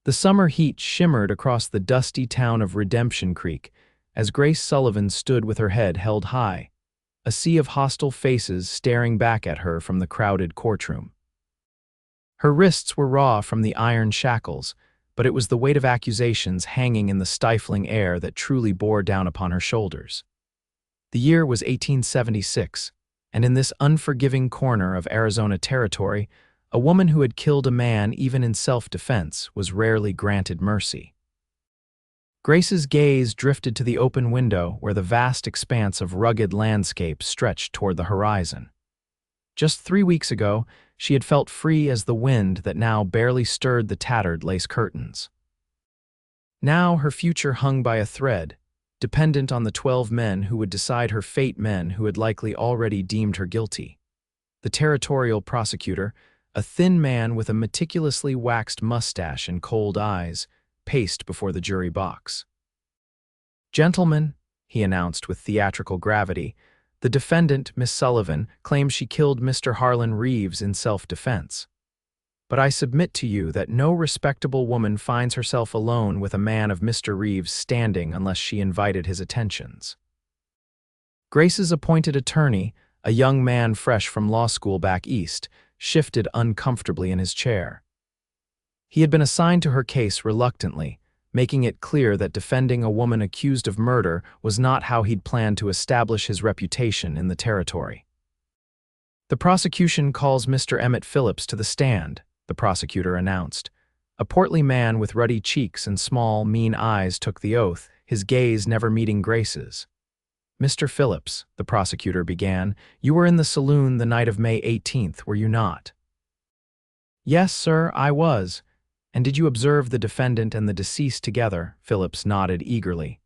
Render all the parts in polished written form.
The summer heat shimmered across the dusty town of Redemption Creek as Grace Sullivan stood with her head held high, a sea of hostile faces staring back at her from the crowded courtroom. Her wrists were raw from the iron shackles, but it was the weight of accusations hanging in the stifling air that truly bore down upon her shoulders. The year was 1876, and in this unforgiving corner of Arizona territory, a woman who had killed a man even in self-defense was rarely granted mercy. Grace's gaze drifted to the open window where the vast expanse of rugged landscape stretched toward the horizon. Just 3 weeks ago, she had felt free as the wind that now barely stirred the tattered lace curtains. Now her future hung by a thread, dependent on the 12 men who would decide her fate, men who had likely already deemed her guilty. The territorial prosecutor, a thin man with a meticulously waxed mustache and cold eyes, paced before the jury box. "Gentlemen," he announced with theatrical gravity, "the defendant, Miss Sullivan, claims she killed Mr. Harlan Reeves in self-defense. But I submit to you that no respectable woman finds herself alone with a man of Mr. Reeves' standing unless she invited his attentions." Grace's appointed attorney, a young man fresh from law school back east, shifted uncomfortably in his chair. He had been assigned to her case reluctantly, making it clear that defending a woman accused of murder was not how he'd planned to establish his reputation in the territory. "The prosecution calls Mr. Emmett Phillips to the stand," the prosecutor announced. A portly man with ruddy cheeks and small, mean eyes took the oath, his gaze never meeting Grace's. "Mr. Phillips," the prosecutor began, "you were in the saloon the night of May 18th, were you not?" "Yes, sir, I was." "And did you observe the defendant and the deceased together?" Phillips nodded eagerly.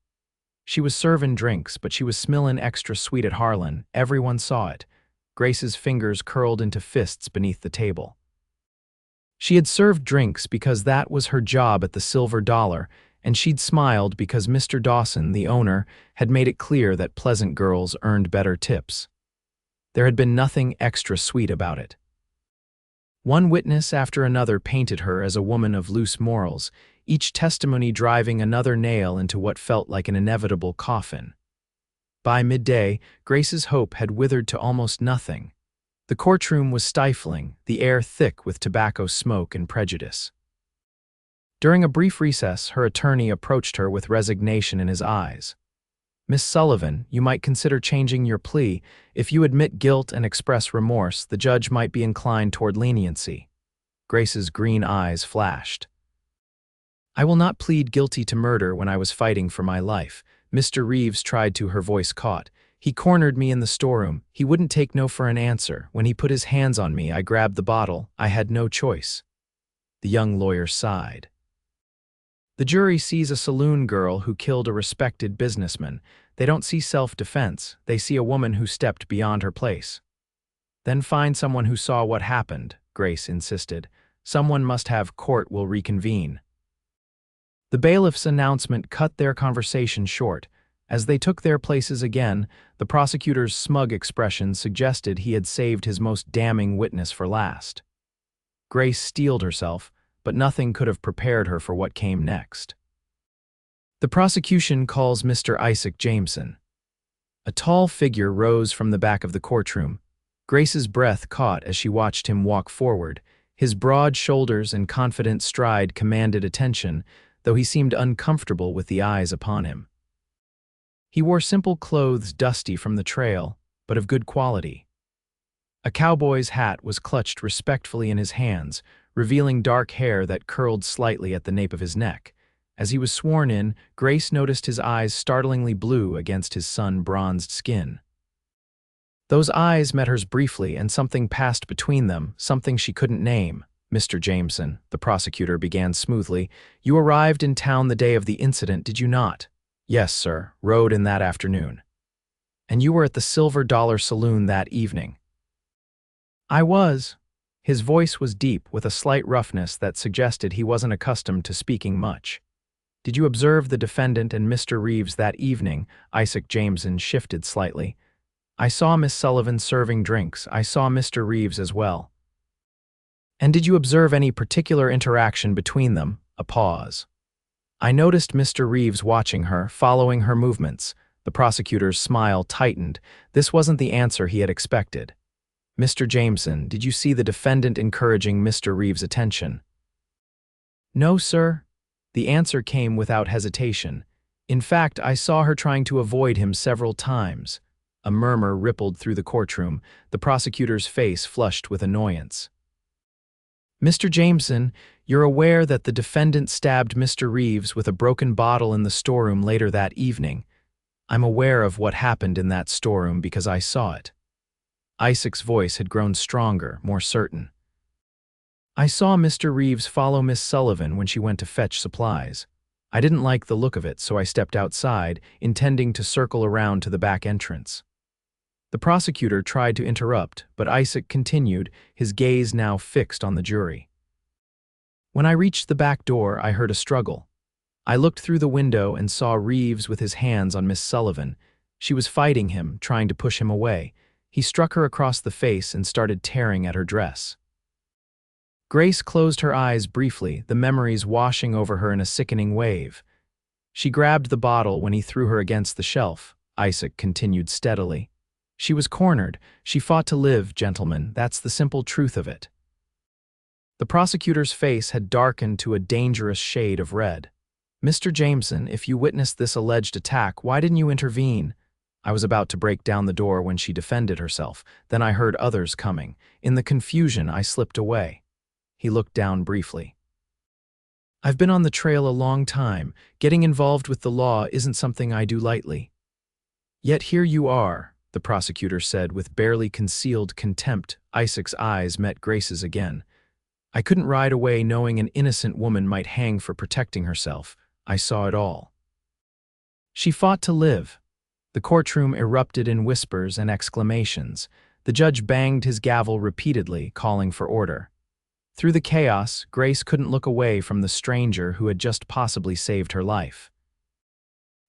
"She was serving drinks, but she was smellin' extra sweet at Harlan. Everyone saw it." Grace's fingers curled into fists beneath the table. She had served drinks because that was her job at the Silver Dollar, and she'd smiled because Mr. Dawson, the owner, had made it clear that pleasant girls earned better tips. There had been nothing extra sweet about it. One witness after another painted her as a woman of loose morals, each testimony driving another nail into what felt like an inevitable coffin. By midday, Grace's hope had withered to almost nothing. The courtroom was stifling, the air thick with tobacco smoke and prejudice. During a brief recess, her attorney approached her with resignation in his eyes. "Miss Sullivan, you might consider changing your plea. If you admit guilt and express remorse, the judge might be inclined toward leniency." Grace's green eyes flashed. "I will not plead guilty to murder when I was fighting for my life." Mr. Reeves tried to, her voice caught. "He cornered me in the storeroom. He wouldn't take no for an answer. When he put his hands on me, I grabbed the bottle. I had no choice." The young lawyer sighed. "The jury sees a saloon girl who killed a respected businessman. They don't see self-defense. They see a woman who stepped beyond her place." "Then find someone who saw what happened," Grace insisted. "Someone must have. Court will reconvene." The bailiff's announcement cut their conversation short. As they took their places again, the prosecutor's smug expression suggested he had saved his most damning witness for last. Grace steeled herself, but nothing could have prepared her for what came next. The prosecution calls Mr. Isaac Jameson. A tall figure rose from the back of the courtroom. Grace's breath caught as she watched him walk forward. His broad shoulders and confident stride commanded attention, though he seemed uncomfortable with the eyes upon him. He wore simple clothes dusty from the trail, but of good quality. A cowboy's hat was clutched respectfully in his hands, revealing dark hair that curled slightly at the nape of his neck. As he was sworn in, Grace noticed his eyes startlingly blue against his sun-bronzed skin. Those eyes met hers briefly, and something passed between them, something she couldn't name. "Mr. Jameson," the prosecutor began smoothly, "you arrived in town the day of the incident, did you not?" "Yes, sir, rode in that afternoon." "And you were at the Silver Dollar Saloon that evening?" "I was." His voice was deep, with a slight roughness that suggested he wasn't accustomed to speaking much. "Did you observe the defendant and Mr. Reeves that evening?" Isaac Jameson shifted slightly. "I saw Miss Sullivan serving drinks. I saw Mr. Reeves as well." "And did you observe any particular interaction between them?" A pause. I noticed Mr. Reeves watching her, following her movements. The prosecutor's smile tightened. This wasn't the answer he had expected. Mr. Jameson, did you see the defendant encouraging Mr. Reeves' attention? No, sir. The answer came without hesitation. In fact, I saw her trying to avoid him several times. A murmur rippled through the courtroom. The prosecutor's face flushed with annoyance. Mr. Jameson, you're aware that the defendant stabbed Mr. Reeves with a broken bottle in the storeroom later that evening. I'm aware of what happened in that storeroom because I saw it. Isaac's voice had grown stronger, more certain. I saw Mr. Reeves follow Miss Sullivan when she went to fetch supplies. I didn't like the look of it, so I stepped outside, intending to circle around to the back entrance. The prosecutor tried to interrupt, but Isaac continued, his gaze now fixed on the jury. When I reached the back door, I heard a struggle. I looked through the window and saw Reeves with his hands on Miss Sullivan. She was fighting him, trying to push him away. He struck her across the face and started tearing at her dress. Grace closed her eyes briefly, the memories washing over her in a sickening wave. She grabbed the bottle when he threw her against the shelf. Isaac continued steadily. She was cornered. She fought to live, gentlemen. That's the simple truth of it. The prosecutor's face had darkened to a dangerous shade of red. Mr. Jameson, if you witnessed this alleged attack, why didn't you intervene? I was about to break down the door when she defended herself. Then I heard others coming. In the confusion, I slipped away. He looked down briefly. I've been on the trail a long time. Getting involved with the law isn't something I do lightly. Yet here you are, the prosecutor said with barely concealed contempt. Isaac's eyes met Grace's again. I couldn't ride away knowing an innocent woman might hang for protecting herself. I saw it all. She fought to live. The courtroom erupted in whispers and exclamations. The judge banged his gavel repeatedly, calling for order. Through the chaos, Grace couldn't look away from the stranger who had just possibly saved her life.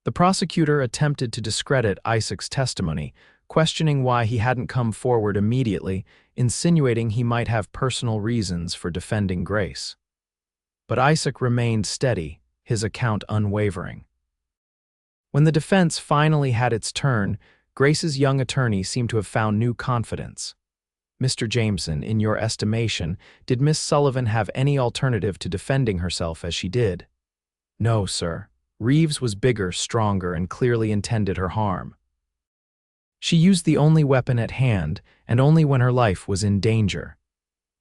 The prosecutor attempted to discredit Isaac's testimony, questioning why he hadn't come forward immediately, insinuating he might have personal reasons for defending Grace. But Isaac remained steady, his account unwavering. When the defense finally had its turn, Grace's young attorney seemed to have found new confidence. Mr. Jameson, in your estimation, did Miss Sullivan have any alternative to defending herself as she did? No, sir. Reeves was bigger, stronger, and clearly intended her harm. She used the only weapon at hand, and only when her life was in danger.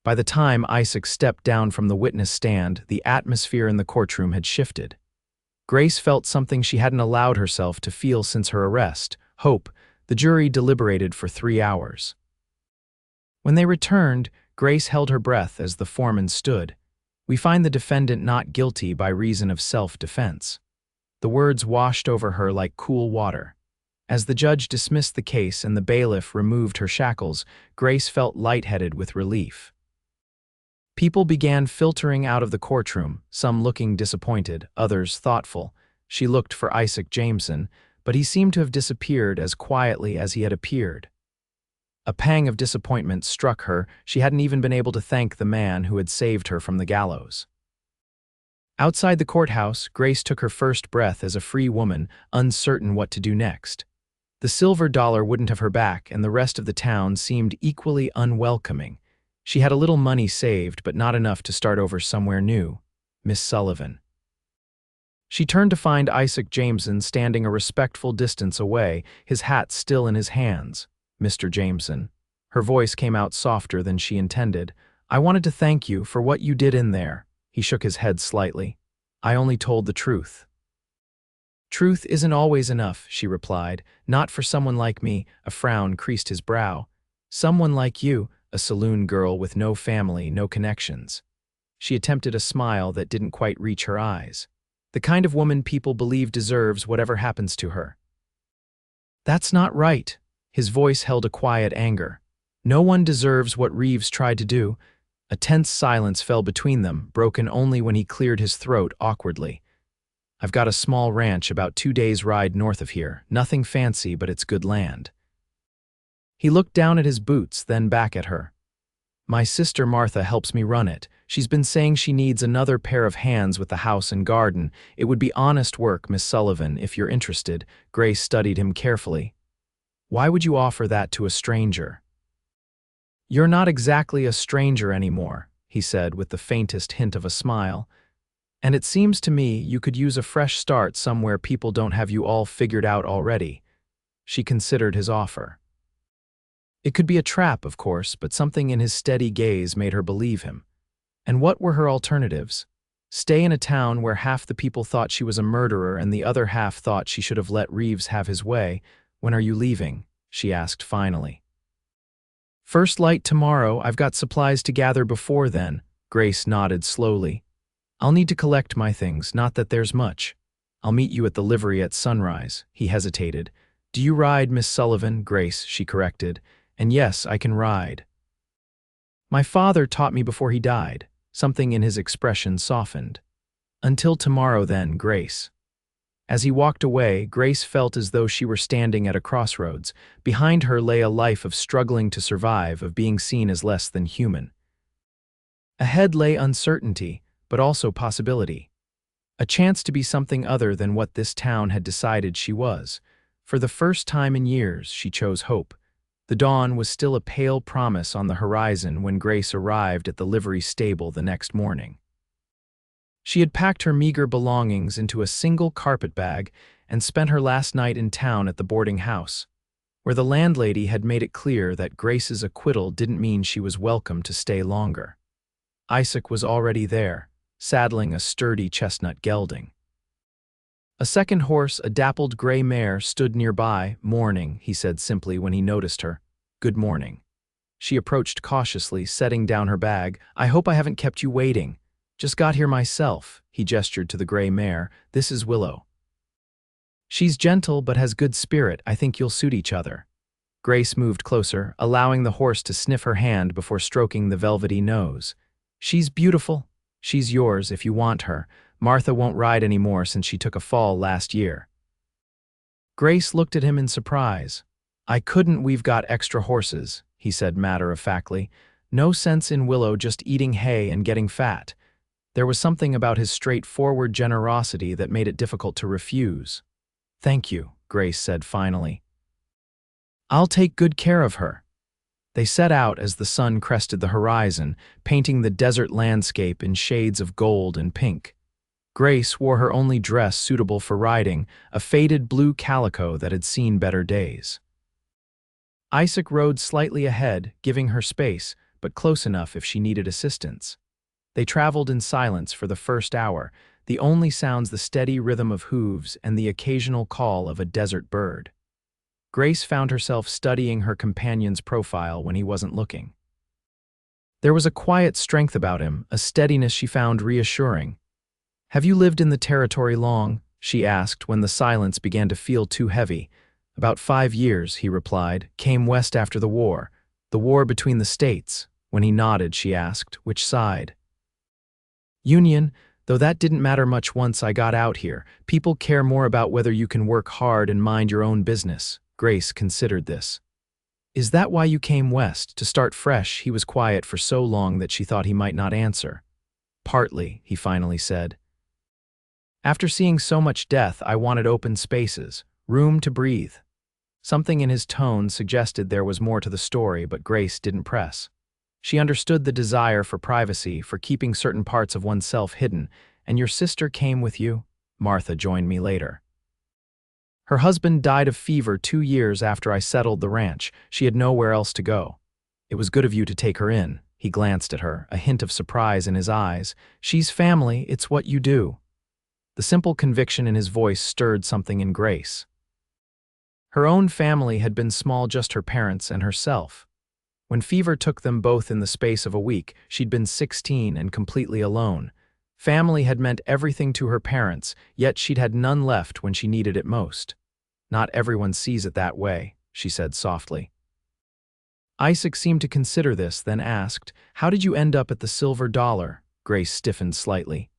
By the time Isaac stepped down from the witness stand, the atmosphere in the courtroom had shifted. Grace felt something she hadn't allowed herself to feel since her arrest, hope. The jury deliberated for 3 hours. When they returned, Grace held her breath as the foreman stood. We find the defendant not guilty by reason of self-defense. The words washed over her like cool water. As the judge dismissed the case and the bailiff removed her shackles, Grace felt lightheaded with relief. People began filtering out of the courtroom, some looking disappointed, others thoughtful. She looked for Isaac Jameson, but he seemed to have disappeared as quietly as he had appeared. A pang of disappointment struck her. She hadn't even been able to thank the man who had saved her from the gallows. Outside the courthouse, Grace took her first breath as a free woman, uncertain what to do next. The silver dollar wouldn't have her back, and the rest of the town seemed equally unwelcoming. She had a little money saved, but not enough to start over somewhere new. Miss Sullivan. She turned to find Isaac Jameson standing a respectful distance away, his hat still in his hands. Mr. Jameson. Her voice came out softer than she intended. I wanted to thank you for what you did in there. He shook his head slightly. I only told the truth. Truth isn't always enough, she replied. Not for someone like me. A frown creased his brow. Someone like you, a saloon girl with no family, no connections. She attempted a smile that didn't quite reach her eyes. The kind of woman people believe deserves whatever happens to her. That's not right. His voice held a quiet anger. No one deserves what Reeves tried to do. A tense silence fell between them, broken only when he cleared his throat awkwardly. I've got a small ranch about 2 days' ride north of here. Nothing fancy, but it's good land. He looked down at his boots, then back at her. My sister Martha helps me run it. She's been saying she needs another pair of hands with the house and garden. It would be honest work, Miss Sullivan, if you're interested. Grace studied him carefully. Why would you offer that to a stranger? You're not exactly a stranger anymore, he said with the faintest hint of a smile. And it seems to me you could use a fresh start somewhere people don't have you all figured out already. She considered his offer. It could be a trap, of course, but something in his steady gaze made her believe him. And what were her alternatives? Stay in a town where half the people thought she was a murderer and the other half thought she should have let Reeves have his way. When are you leaving? She asked finally. First light tomorrow. I've got supplies to gather before then. Grace nodded slowly. I'll need to collect my things, not that there's much. I'll meet you at the livery at sunrise. He hesitated. Do you ride, Miss Sullivan? Grace, she corrected. And yes, I can ride. My father taught me before he died. Something in his expression softened. Until tomorrow then, Grace. As he walked away, Grace felt as though she were standing at a crossroads. Behind her lay a life of struggling to survive, of being seen as less than human. Ahead lay uncertainty, but also possibility. A chance to be something other than what this town had decided she was. For the first time in years, she chose hope. The dawn was still a pale promise on the horizon when Grace arrived at the livery stable the next morning. She had packed her meager belongings into a single carpet bag and spent her last night in town at the boarding house, where the landlady had made it clear that Grace's acquittal didn't mean she was welcome to stay longer. Isaac was already there, saddling a sturdy chestnut gelding. A second horse, a dappled gray mare, stood nearby. Morning, he said simply when he noticed her. Good morning. She approached cautiously, setting down her bag. I hope I haven't kept you waiting. Just got here myself, he gestured to the gray mare. This is Willow. She's gentle but has good spirit. I think you'll suit each other. Grace moved closer, allowing the horse to sniff her hand before stroking the velvety nose. She's beautiful. She's yours if you want her. Martha won't ride anymore since she took a fall last year. Grace looked at him in surprise. I couldn't, we've got extra horses, he said matter-of-factly. No sense in Willow just eating hay and getting fat. There was something about his straightforward generosity that made it difficult to refuse. Thank you, Grace said finally. I'll take good care of her. They set out as the sun crested the horizon, painting the desert landscape in shades of gold and pink. Grace wore her only dress suitable for riding, a faded blue calico that had seen better days. Isaac rode slightly ahead, giving her space, but close enough if she needed assistance. They traveled in silence for the first hour, the only sounds the steady rhythm of hooves and the occasional call of a desert bird. Grace found herself studying her companion's profile when he wasn't looking. There was a quiet strength about him, a steadiness she found reassuring. Have you lived in the territory long? She asked when the silence began to feel too heavy. About 5 years, he replied. Came west after the war between the states. When he nodded, she asked, which side? Union, though that didn't matter much once I got out here. People care more about whether you can work hard and mind your own business. Grace considered this. Is that why you came west, to start fresh? He was quiet for so long that she thought he might not answer. Partly, he finally said. After seeing so much death, I wanted open spaces, room to breathe. Something in his tone suggested there was more to the story, but Grace didn't press. She understood the desire for privacy, for keeping certain parts of oneself hidden. And your sister came with you? Martha joined me later. Her husband died of fever 2 years after I settled the ranch. She had nowhere else to go. It was good of you to take her in. He glanced at her, a hint of surprise in his eyes. She's family, it's what you do. The simple conviction in his voice stirred something in Grace. Her own family had been small, just her parents and herself. When fever took them both in the space of a week, she'd been 16 and completely alone. Family had meant everything to her parents, yet she'd had none left when she needed it most. Not everyone sees it that way, she said softly. Isaac seemed to consider this, then asked, How did you end up at the Silver Dollar? Grace stiffened slightly.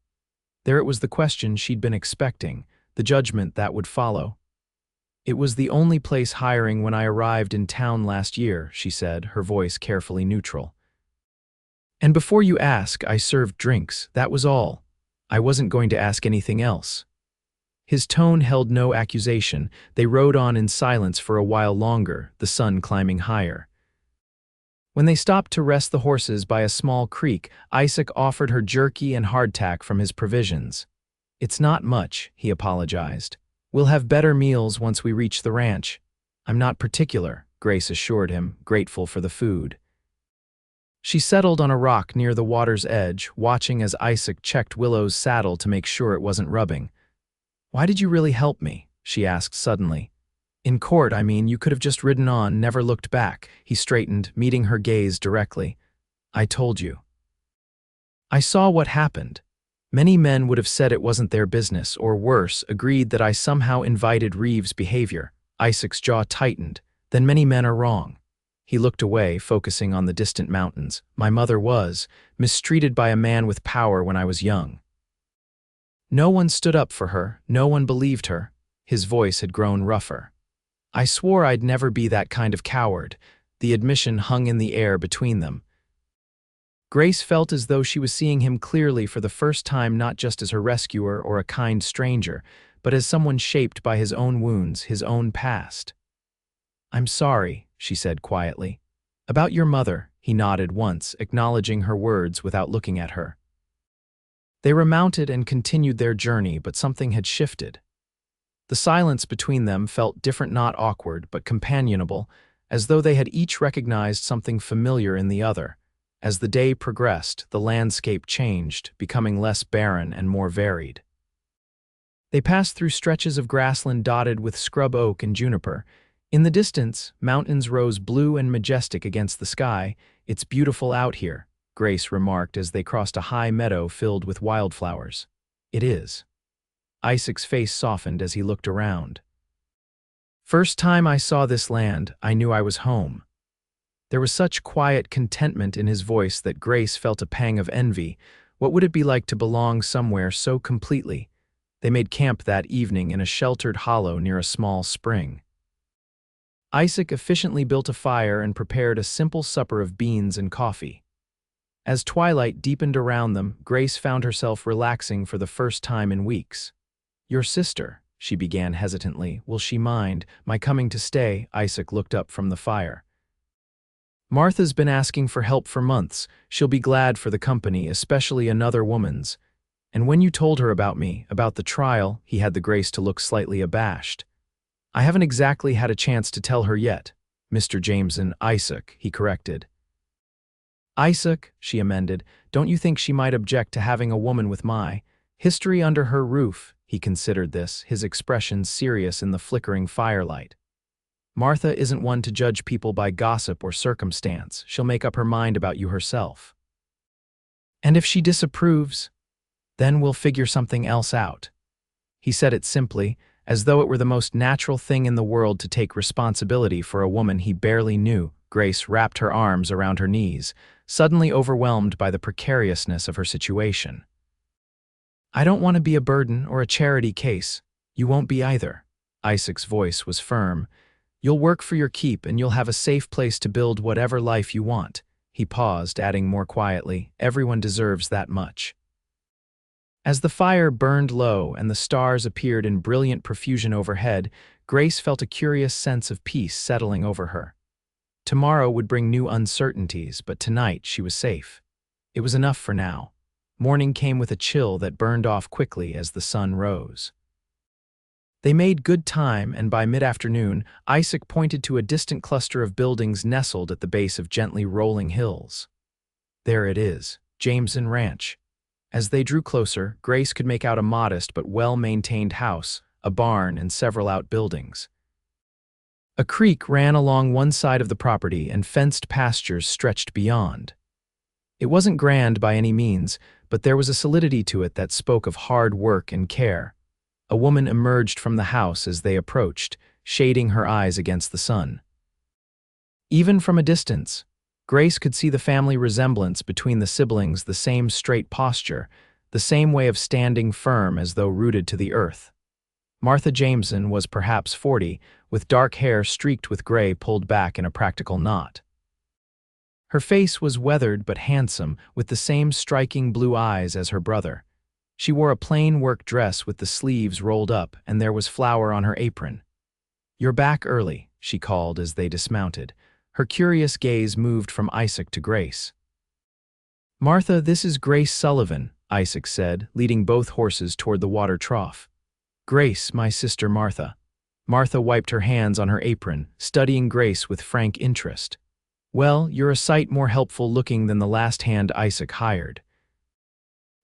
There it was, the question she'd been expecting, the judgment that would follow. It was the only place hiring when I arrived in town last year, she said, her voice carefully neutral. And before you ask, I served drinks, that was all. I wasn't going to ask anything else. His tone held no accusation. They rode on in silence for a while longer, the sun climbing higher. When they stopped to rest the horses by a small creek, Isaac offered her jerky and hardtack from his provisions. It's not much, he apologized. We'll have better meals once we reach the ranch. I'm not particular, Grace assured him, grateful for the food. She settled on a rock near the water's edge, watching as Isaac checked Willow's saddle to make sure it wasn't rubbing. "Why did you really help me?" she asked suddenly. "In court, I mean, you could have just ridden on, never looked back." He straightened, meeting her gaze directly. "I told you. I saw what happened. Many men would have said it wasn't their business, or worse, agreed that I somehow invited Reeves' behavior." Isaac's jaw tightened. "Then many men are wrong." He looked away, focusing on the distant mountains. "My mother was mistreated by a man with power when I was young. No one stood up for her, no one believed her." His voice had grown rougher. "I swore I'd never be that kind of coward." The admission hung in the air between them. Grace felt as though she was seeing him clearly for the first time, not just as her rescuer or a kind stranger, but as someone shaped by his own wounds, his own past. "I'm sorry," she said quietly. "About your mother," he nodded once, acknowledging her words without looking at her. They remounted and continued their journey, but something had shifted. The silence between them felt different, not awkward, but companionable, as though they had each recognized something familiar in the other. As the day progressed, the landscape changed, becoming less barren and more varied. They passed through stretches of grassland dotted with scrub oak and juniper. In the distance, mountains rose blue and majestic against the sky. "It's beautiful out here," Grace remarked as they crossed a high meadow filled with wildflowers. "It is." Isaac's face softened as he looked around. "First time I saw this land, I knew I was home." There was such quiet contentment in his voice that Grace felt a pang of envy. What would it be like to belong somewhere so completely? They made camp that evening in a sheltered hollow near a small spring. Isaac efficiently built a fire and prepared a simple supper of beans and coffee. As twilight deepened around them, Grace found herself relaxing for the first time in weeks. "Your sister," she began hesitantly. "Will she mind my coming to stay?" Isaac looked up from the fire. "Martha's been asking for help for months. She'll be glad for the company, especially another woman's. And when you told her about me, about the trial," he had the grace to look slightly abashed. "I haven't exactly had a chance to tell her yet." "Mr. Jameson, Isaac," he corrected. "Isaac," she amended, "don't you think she might object to having a woman with my history under her roof?" He considered this, his expression serious in the flickering firelight. "Martha isn't one to judge people by gossip or circumstance. She'll make up her mind about you herself. And if she disapproves, then we'll figure something else out." He said it simply, as though it were the most natural thing in the world to take responsibility for a woman he barely knew. Grace wrapped her arms around her knees, suddenly overwhelmed by the precariousness of her situation. "I don't want to be a burden or a charity case. You won't be either." Isaac's voice was firm. "You'll work for your keep and you'll have a safe place to build whatever life you want." He paused, adding more quietly, "Everyone deserves that much." As the fire burned low and the stars appeared in brilliant profusion overhead, Grace felt a curious sense of peace settling over her. Tomorrow would bring new uncertainties, but tonight she was safe. It was enough for now. Morning came with a chill that burned off quickly as the sun rose. They made good time, and by mid-afternoon, Isaac pointed to a distant cluster of buildings nestled at the base of gently rolling hills. "There it is, Jameson Ranch." As they drew closer, Grace could make out a modest but well-maintained house, a barn, and several outbuildings. A creek ran along one side of the property and fenced pastures stretched beyond. It wasn't grand by any means, but there was a solidity to it that spoke of hard work and care. A woman emerged from the house as they approached, shading her eyes against the sun. Even from a distance, Grace could see the family resemblance between the siblings, the same straight posture, the same way of standing firm as though rooted to the earth. Martha Jameson was perhaps 40, with dark hair streaked with gray pulled back in a practical knot. Her face was weathered but handsome, with the same striking blue eyes as her brother. She wore a plain work dress with the sleeves rolled up, and there was flour on her apron. "You're back early," she called as they dismounted. Her curious gaze moved from Isaac to Grace. "Martha, this is Grace Sullivan," Isaac said, leading both horses toward the water trough. "Grace, my sister Martha." Martha wiped her hands on her apron, studying Grace with frank interest. "Well, you're a sight more helpful looking than the last hand Isaac hired."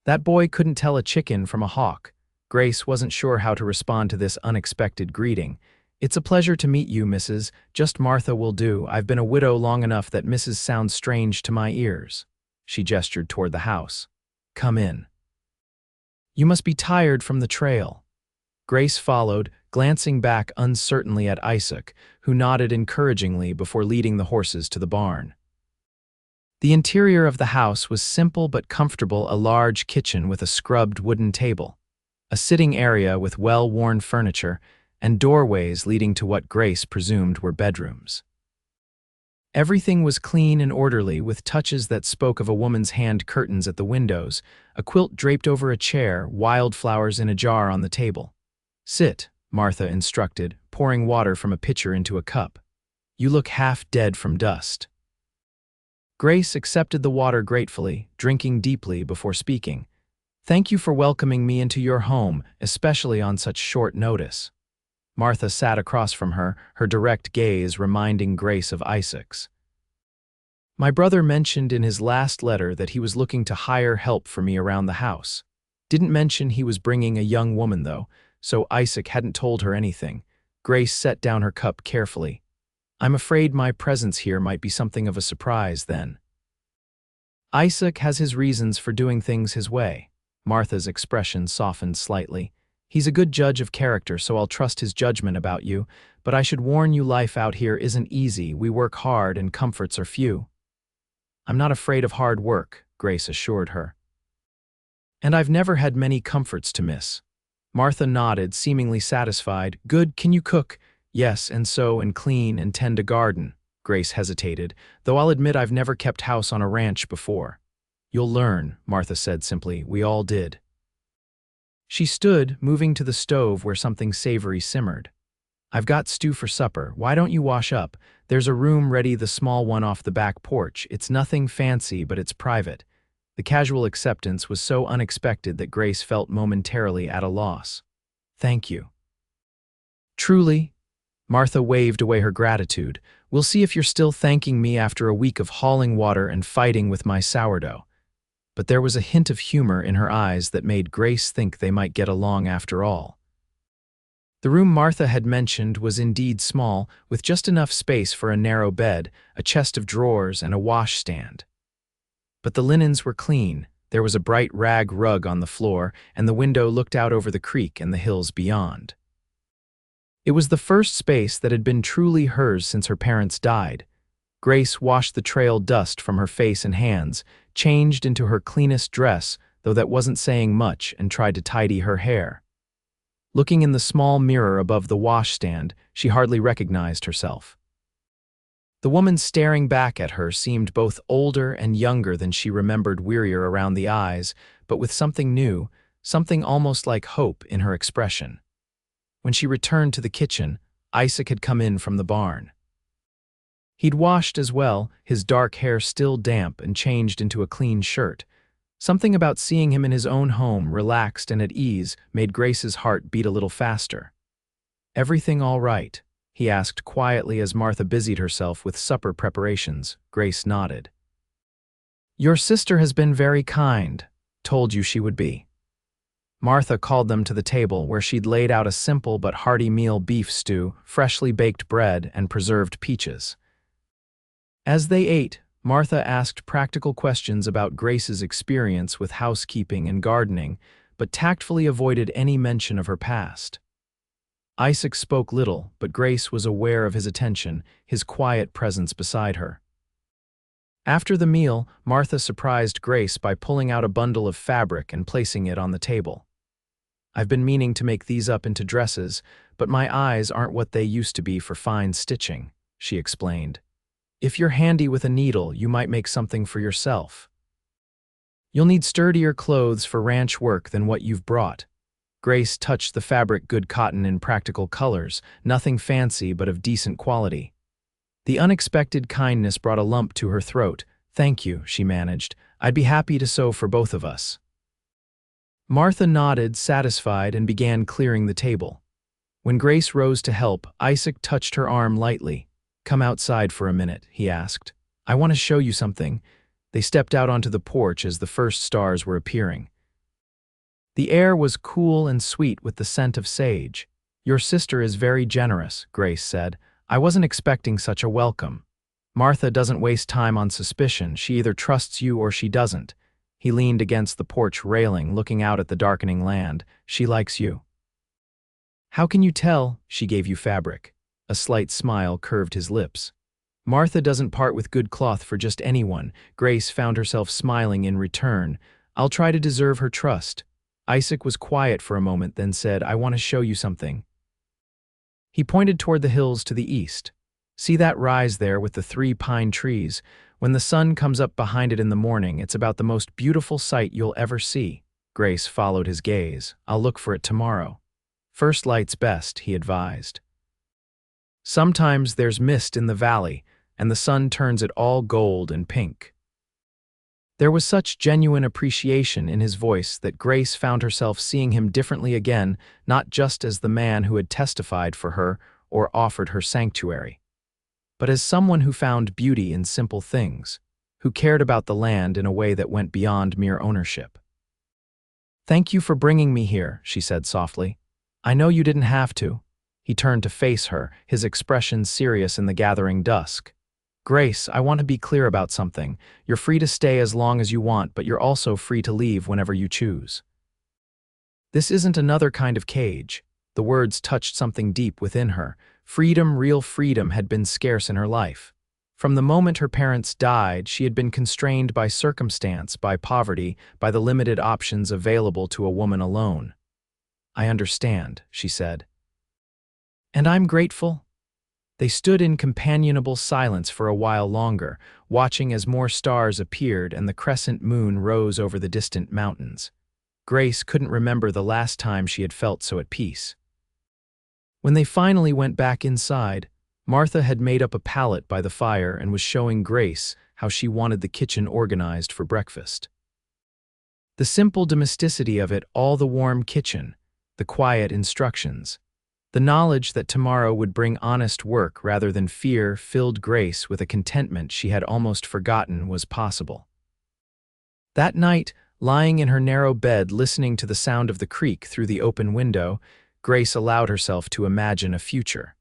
That boy couldn't tell a chicken from a hawk. Grace wasn't sure how to respond to this unexpected greeting. "It's a pleasure to meet you, Mrs. Just Martha will do. I've been a widow long enough that Mrs. sounds strange to my ears." She gestured toward the house. "Come in. You must be tired from the trail." Grace followed, glancing back uncertainly at Isaac, who nodded encouragingly before leading the horses to the barn. The interior of the house was simple but comfortable, a large kitchen with a scrubbed wooden table, a sitting area with well-worn furniture, and doorways leading to what Grace presumed were bedrooms. Everything was clean and orderly, with touches that spoke of a woman's hand: curtains at the windows, a quilt draped over a chair, wildflowers in a jar on the table. "Sit," Martha instructed, pouring water from a pitcher into a cup. "You look half dead from dust." Grace accepted the water gratefully, drinking deeply before speaking. "Thank you for welcoming me into your home, especially on such short notice." Martha sat across from her, her direct gaze reminding Grace of Isaac's. "My brother mentioned in his last letter that he was looking to hire help for me around the house. Didn't mention he was bringing a young woman, though, so Isaac hadn't told her anything." Grace set down her cup carefully. "I'm afraid my presence here might be something of a surprise, then." "Isaac has his reasons for doing things his way." Martha's expression softened slightly. "He's a good judge of character, so I'll trust his judgment about you, but I should warn you, life out here isn't easy. We work hard and comforts are few." "I'm not afraid of hard work," Grace assured her. "And I've never had many comforts to miss." Martha nodded, seemingly satisfied. "Good, can you cook?" "Yes, and sew and clean and tend a garden." Grace hesitated, "though I'll admit I've never kept house on a ranch before." "You'll learn," Martha said simply. "We all did." She stood, moving to the stove where something savory simmered. "I've got stew for supper. Why don't you wash up? There's a room ready, the small one off the back porch. It's nothing fancy, but it's private." The casual acceptance was so unexpected that Grace felt momentarily at a loss. "Thank you." "Truly?" Martha waved away her gratitude. "We'll see if you're still thanking me after a week of hauling water and fighting with my sourdough." But there was a hint of humor in her eyes that made Grace think they might get along after all. The room Martha had mentioned was indeed small, with just enough space for a narrow bed, a chest of drawers, and a washstand. But the linens were clean, there was a bright rag rug on the floor, and the window looked out over the creek and the hills beyond. It was the first space that had been truly hers since her parents died. Grace washed the trail dust from her face and hands, changed into her cleanest dress, though that wasn't saying much, and tried to tidy her hair. Looking in the small mirror above the washstand, she hardly recognized herself. The woman staring back at her seemed both older and younger than she remembered, wearier around the eyes, but with something new, something almost like hope in her expression. When she returned to the kitchen, Isaac had come in from the barn. He'd washed as well, his dark hair still damp, and changed into a clean shirt. Something about seeing him in his own home, relaxed and at ease, made Grace's heart beat a little faster. "Everything all right?" he asked quietly as Martha busied herself with supper preparations. Grace nodded. "Your sister has been very kind. Told you she would be." Martha called them to the table, where she'd laid out a simple but hearty meal: beef stew, freshly baked bread, and preserved peaches. As they ate, Martha asked practical questions about Grace's experience with housekeeping and gardening, but tactfully avoided any mention of her past. Isaac spoke little, but Grace was aware of his attention, his quiet presence beside her. After the meal, Martha surprised Grace by pulling out a bundle of fabric and placing it on the table. "I've been meaning to make these up into dresses, but my eyes aren't what they used to be for fine stitching," she explained. If you're handy with a needle, you might make something for yourself. You'll need sturdier clothes for ranch work than what you've brought. Grace touched the fabric good cotton in practical colors, nothing fancy but of decent quality. The unexpected kindness brought a lump to her throat. Thank you, she managed. I'd be happy to sew for both of us. Martha nodded, satisfied, and began clearing the table. When Grace rose to help, Isaac touched her arm lightly. Come outside for a minute, he asked. I want to show you something. They stepped out onto the porch as the first stars were appearing. The air was cool and sweet with the scent of sage. Your sister is very generous, Grace said. I wasn't expecting such a welcome. Martha doesn't waste time on suspicion. She either trusts you or she doesn't. He leaned against the porch railing, looking out at the darkening land. She likes you. How can you tell? She gave you fabric. A slight smile curved his lips. Martha doesn't part with good cloth for just anyone. Grace found herself smiling in return. I'll try to deserve her trust. Isaac was quiet for a moment, then said, I want to show you something. He pointed toward the hills to the east. See that rise there with the 3 pine trees? When the sun comes up behind it in the morning, it's about the most beautiful sight you'll ever see. Grace followed his gaze. I'll look for it tomorrow. First light's best, he advised. Sometimes there's mist in the valley, and the sun turns it all gold and pink. There was such genuine appreciation in his voice that Grace found herself seeing him differently again, not just as the man who had testified for her or offered her sanctuary, but as someone who found beauty in simple things, who cared about the land in a way that went beyond mere ownership. Thank you for bringing me here, she said softly. I know you didn't have to. He turned to face her, his expression serious in the gathering dusk. Grace, I want to be clear about something. You're free to stay as long as you want, but you're also free to leave whenever you choose. This isn't another kind of cage. The words touched something deep within her. Freedom, real freedom, had been scarce in her life. From the moment her parents died, she had been constrained by circumstance, by poverty, by the limited options available to a woman alone. I understand, she said. And I'm grateful. They stood in companionable silence for a while longer, watching as more stars appeared and the crescent moon rose over the distant mountains. Grace couldn't remember the last time she had felt so at peace. When they finally went back inside, Martha had made up a pallet by the fire and was showing Grace how she wanted the kitchen organized for breakfast. The simple domesticity of it, all the warm kitchen, the quiet instructions, the knowledge that tomorrow would bring honest work rather than fear filled Grace with a contentment she had almost forgotten was possible. That night, lying in her narrow bed listening to the sound of the creek through the open window, Grace allowed herself to imagine a future.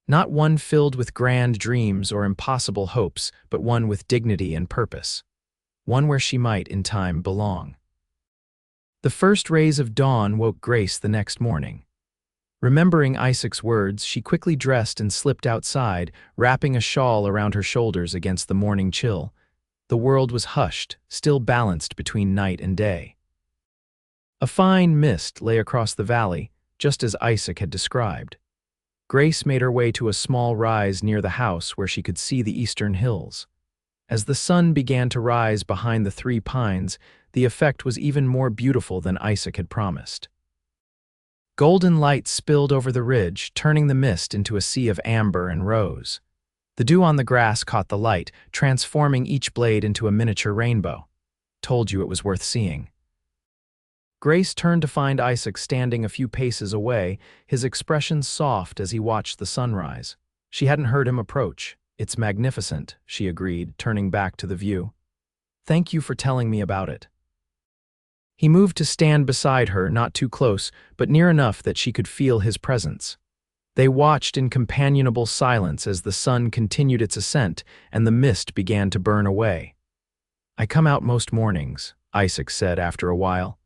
Not one filled with grand dreams or impossible hopes, but one with dignity and purpose. One where she might, in time, belong. The first rays of dawn woke Grace the next morning. Remembering Isaac's words, she quickly dressed and slipped outside, wrapping a shawl around her shoulders against the morning chill. The world was hushed, still balanced between night and day. A fine mist lay across the valley, just as Isaac had described. Grace made her way to a small rise near the house where she could see the eastern hills. As the sun began to rise behind the 3 pines, the effect was even more beautiful than Isaac had promised. Golden light spilled over the ridge, turning the mist into a sea of amber and rose. The dew on the grass caught the light, transforming each blade into a miniature rainbow. Told you it was worth seeing. Grace turned to find Isaac standing a few paces away, his expression soft as he watched the sunrise. She hadn't heard him approach. It's magnificent, she agreed, turning back to the view. Thank you for telling me about it. He moved to stand beside her, not too close, but near enough that she could feel his presence. They watched in companionable silence as the sun continued its ascent and the mist began to burn away. I come out most mornings, Isaac said after a while.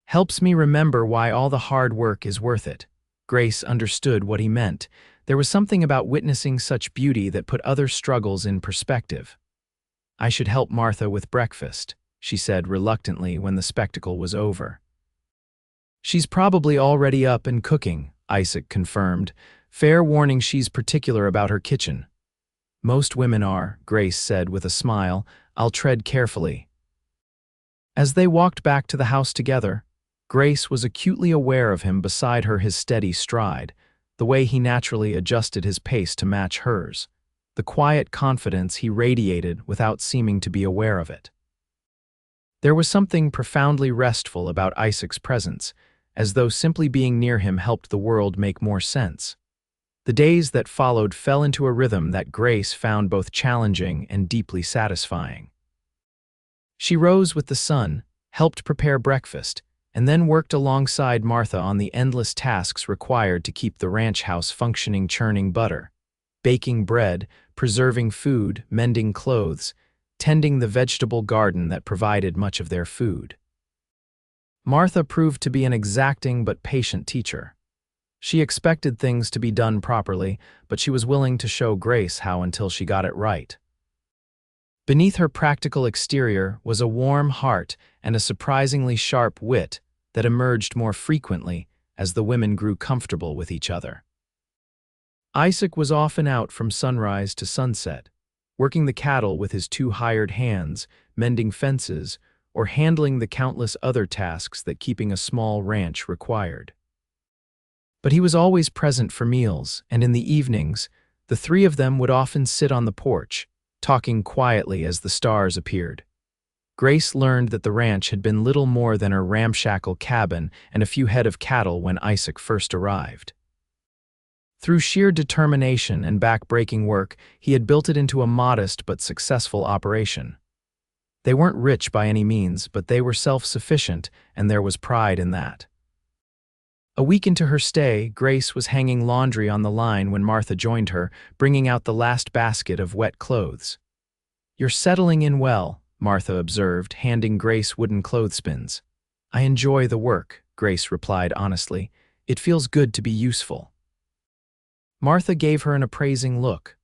Helps me remember why all the hard work is worth it. Grace understood what he meant. There was something about witnessing such beauty that put other struggles in perspective. I should help Martha with breakfast, she said reluctantly when the spectacle was over. She's probably already up and cooking, Isaac confirmed. Fair warning, she's particular about her kitchen. Most women are, Grace said with a smile. I'll tread carefully. As they walked back to the house together, Grace was acutely aware of him beside her, his steady stride, the way he naturally adjusted his pace to match hers, the quiet confidence he radiated without seeming to be aware of it. There was something profoundly restful about Isaac's presence, as though simply being near him helped the world make more sense. The days that followed fell into a rhythm that Grace found both challenging and deeply satisfying. She rose with the sun, helped prepare breakfast, and then worked alongside Martha on the endless tasks required to keep the ranch house functioning, churning butter, baking bread, preserving food, mending clothes, tending the vegetable garden that provided much of their food. Martha proved to be an exacting but patient teacher. She expected things to be done properly, but she was willing to show Grace how until she got it right. Beneath her practical exterior was a warm heart and a surprisingly sharp wit that emerged more frequently as the women grew comfortable with each other. Isaac was often out from sunrise to sunset, working the cattle with his 2 hired hands, mending fences, or handling the countless other tasks that keeping a small ranch required. But he was always present for meals, and in the evenings, the 3 of them would often sit on the porch, talking quietly as the stars appeared. Grace learned that the ranch had been little more than her ramshackle cabin and a few head of cattle when Isaac first arrived. Through sheer determination and back-breaking work, he had built it into a modest but successful operation. They weren't rich by any means, but they were self-sufficient, and there was pride in that. A week into her stay, Grace was hanging laundry on the line when Martha joined her, bringing out the last basket of wet clothes. "You're settling in well," Martha observed, handing Grace wooden clothespins. "I enjoy the work," Grace replied honestly. "It feels good to be useful." Martha gave her an appraising look.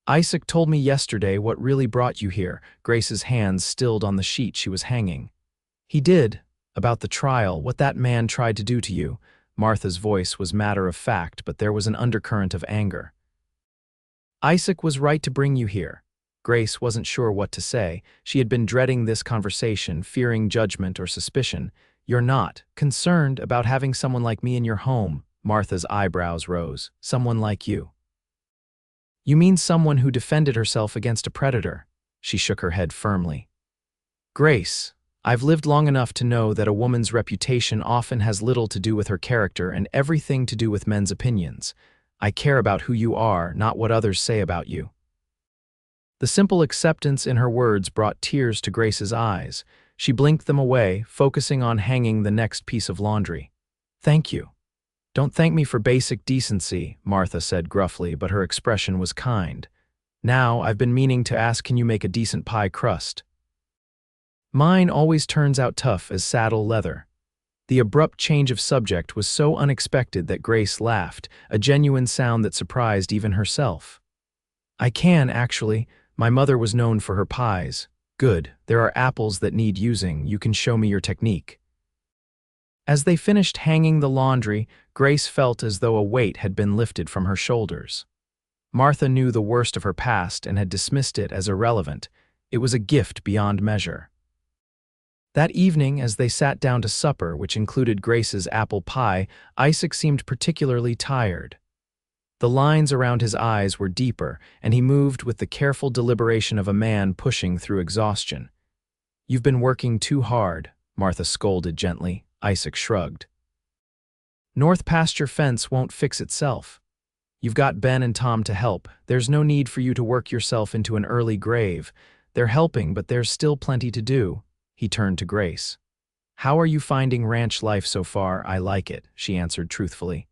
"Isaac told me yesterday what really brought you here," Grace's hands stilled on the sheet she was hanging. "He did, about the trial, what that man tried to do to you." Martha's voice was matter of fact, but there was an undercurrent of anger. "Isaac was right to bring you here." Grace wasn't sure what to say. She had been dreading this conversation, fearing judgment or suspicion. "You're not concerned about having someone like me in your home?" Martha's eyebrows rose. "Someone like you?" "You mean someone who defended herself against a predator?" She shook her head firmly. "Grace, I've lived long enough to know that a woman's reputation often has little to do with her character and everything to do with men's opinions. I care about who you are, not what others say about you." The simple acceptance in her words brought tears to Grace's eyes. She blinked them away, focusing on hanging the next piece of laundry. "Thank you." "Don't thank me for basic decency," Martha said gruffly, but her expression was kind. "Now, I've been meaning to ask, can you make a decent pie crust?" "Mine always turns out tough as saddle leather." The abrupt change of subject was so unexpected that Grace laughed, a genuine sound that surprised even herself. "I can, actually. My mother was known for her pies." "Good. There are apples that need using. You can show me your technique." As they finished hanging the laundry, Grace felt as though a weight had been lifted from her shoulders. Martha knew the worst of her past and had dismissed it as irrelevant. It was a gift beyond measure. That evening, as they sat down to supper, which included Grace's apple pie, Isaac seemed particularly tired. The lines around his eyes were deeper, and he moved with the careful deliberation of a man pushing through exhaustion. "You've been working too hard," Martha scolded gently. Isaac shrugged. "North pasture fence won't fix itself. You've got Ben and Tom to help. There's no need for you to work yourself into an early grave. They're helping, but there's still plenty to do." He turned to Grace. "How are you finding ranch life so far?" "I like it," she answered truthfully.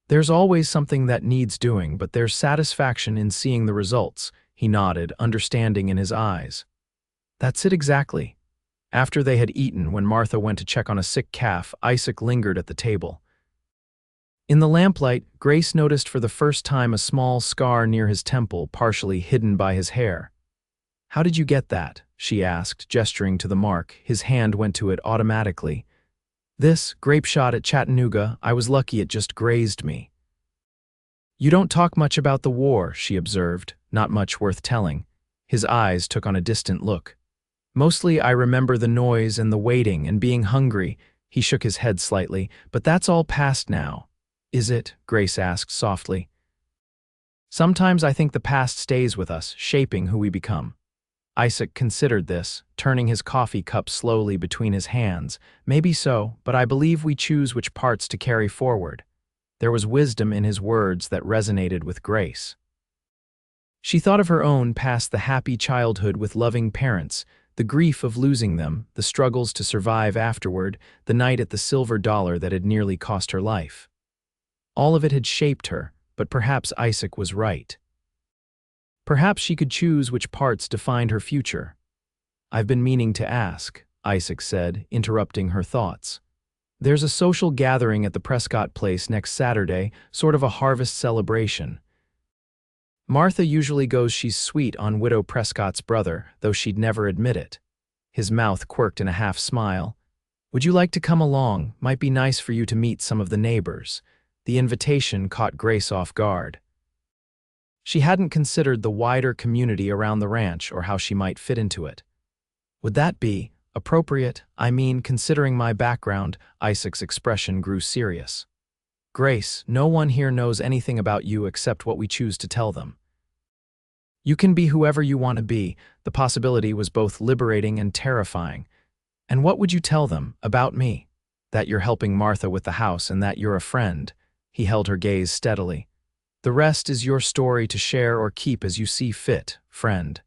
"There's always something that needs doing, but there's satisfaction in seeing the results." He nodded, understanding in his eyes. "That's it exactly." After they had eaten, when Martha went to check on a sick calf, Isaac lingered at the table. In the lamplight, Grace noticed for the first time a small scar near his temple, partially hidden by his hair. "How did you get that?" she asked, gesturing to the mark. His hand went to it automatically. "This grape shot at Chattanooga. I was lucky it just grazed me." "You don't talk much about the war," she observed, not much worth telling. His eyes took on a distant look. "Mostly I remember the noise and the waiting and being hungry." He shook his head slightly. "But that's all past now." "Is it?" Grace asked softly. "Sometimes I think the past stays with us, shaping who we become." Isaac considered this, turning his coffee cup slowly between his hands. "Maybe so, but I believe we choose which parts to carry forward." There was wisdom in his words that resonated with Grace. She thought of her own past, the happy childhood with loving parents, the grief of losing them, the struggles to survive afterward, the night at the Silver Dollar that had nearly cost her life. All of it had shaped her, but perhaps Isaac was right. Perhaps she could choose which parts defined her future. "I've been meaning to ask," Isaac said, interrupting her thoughts. "There's a social gathering at the Prescott place next Saturday, sort of a harvest celebration. Martha usually goes. She's sweet on Widow Prescott's brother, though she'd never admit it." His mouth quirked in a half smile. "Would you like to come along? Might be nice for you to meet some of the neighbors." The invitation caught Grace off guard. She hadn't considered the wider community around the ranch or how she might fit into it. "Would that be appropriate? I mean, considering my background." Isaac's expression grew serious. "Grace, no one here knows anything about you except what we choose to tell them. You can be whoever you want to be." The possibility was both liberating and terrifying. "And what would you tell them about me?" "That you're helping Martha with the house and that you're a friend." He held her gaze steadily. "The rest is your story to share or keep as you see fit, friend."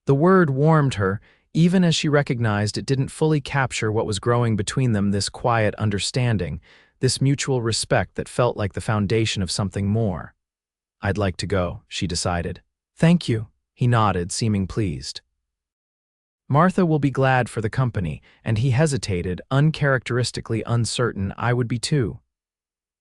The word warmed her, even as she recognized it didn't fully capture what was growing between them, this quiet understanding, this mutual respect that felt like the foundation of something more. "I'd like to go," she decided. "Thank you," he nodded, seeming pleased. "Martha will be glad for the company," and he hesitated, uncharacteristically uncertain. "I would be too."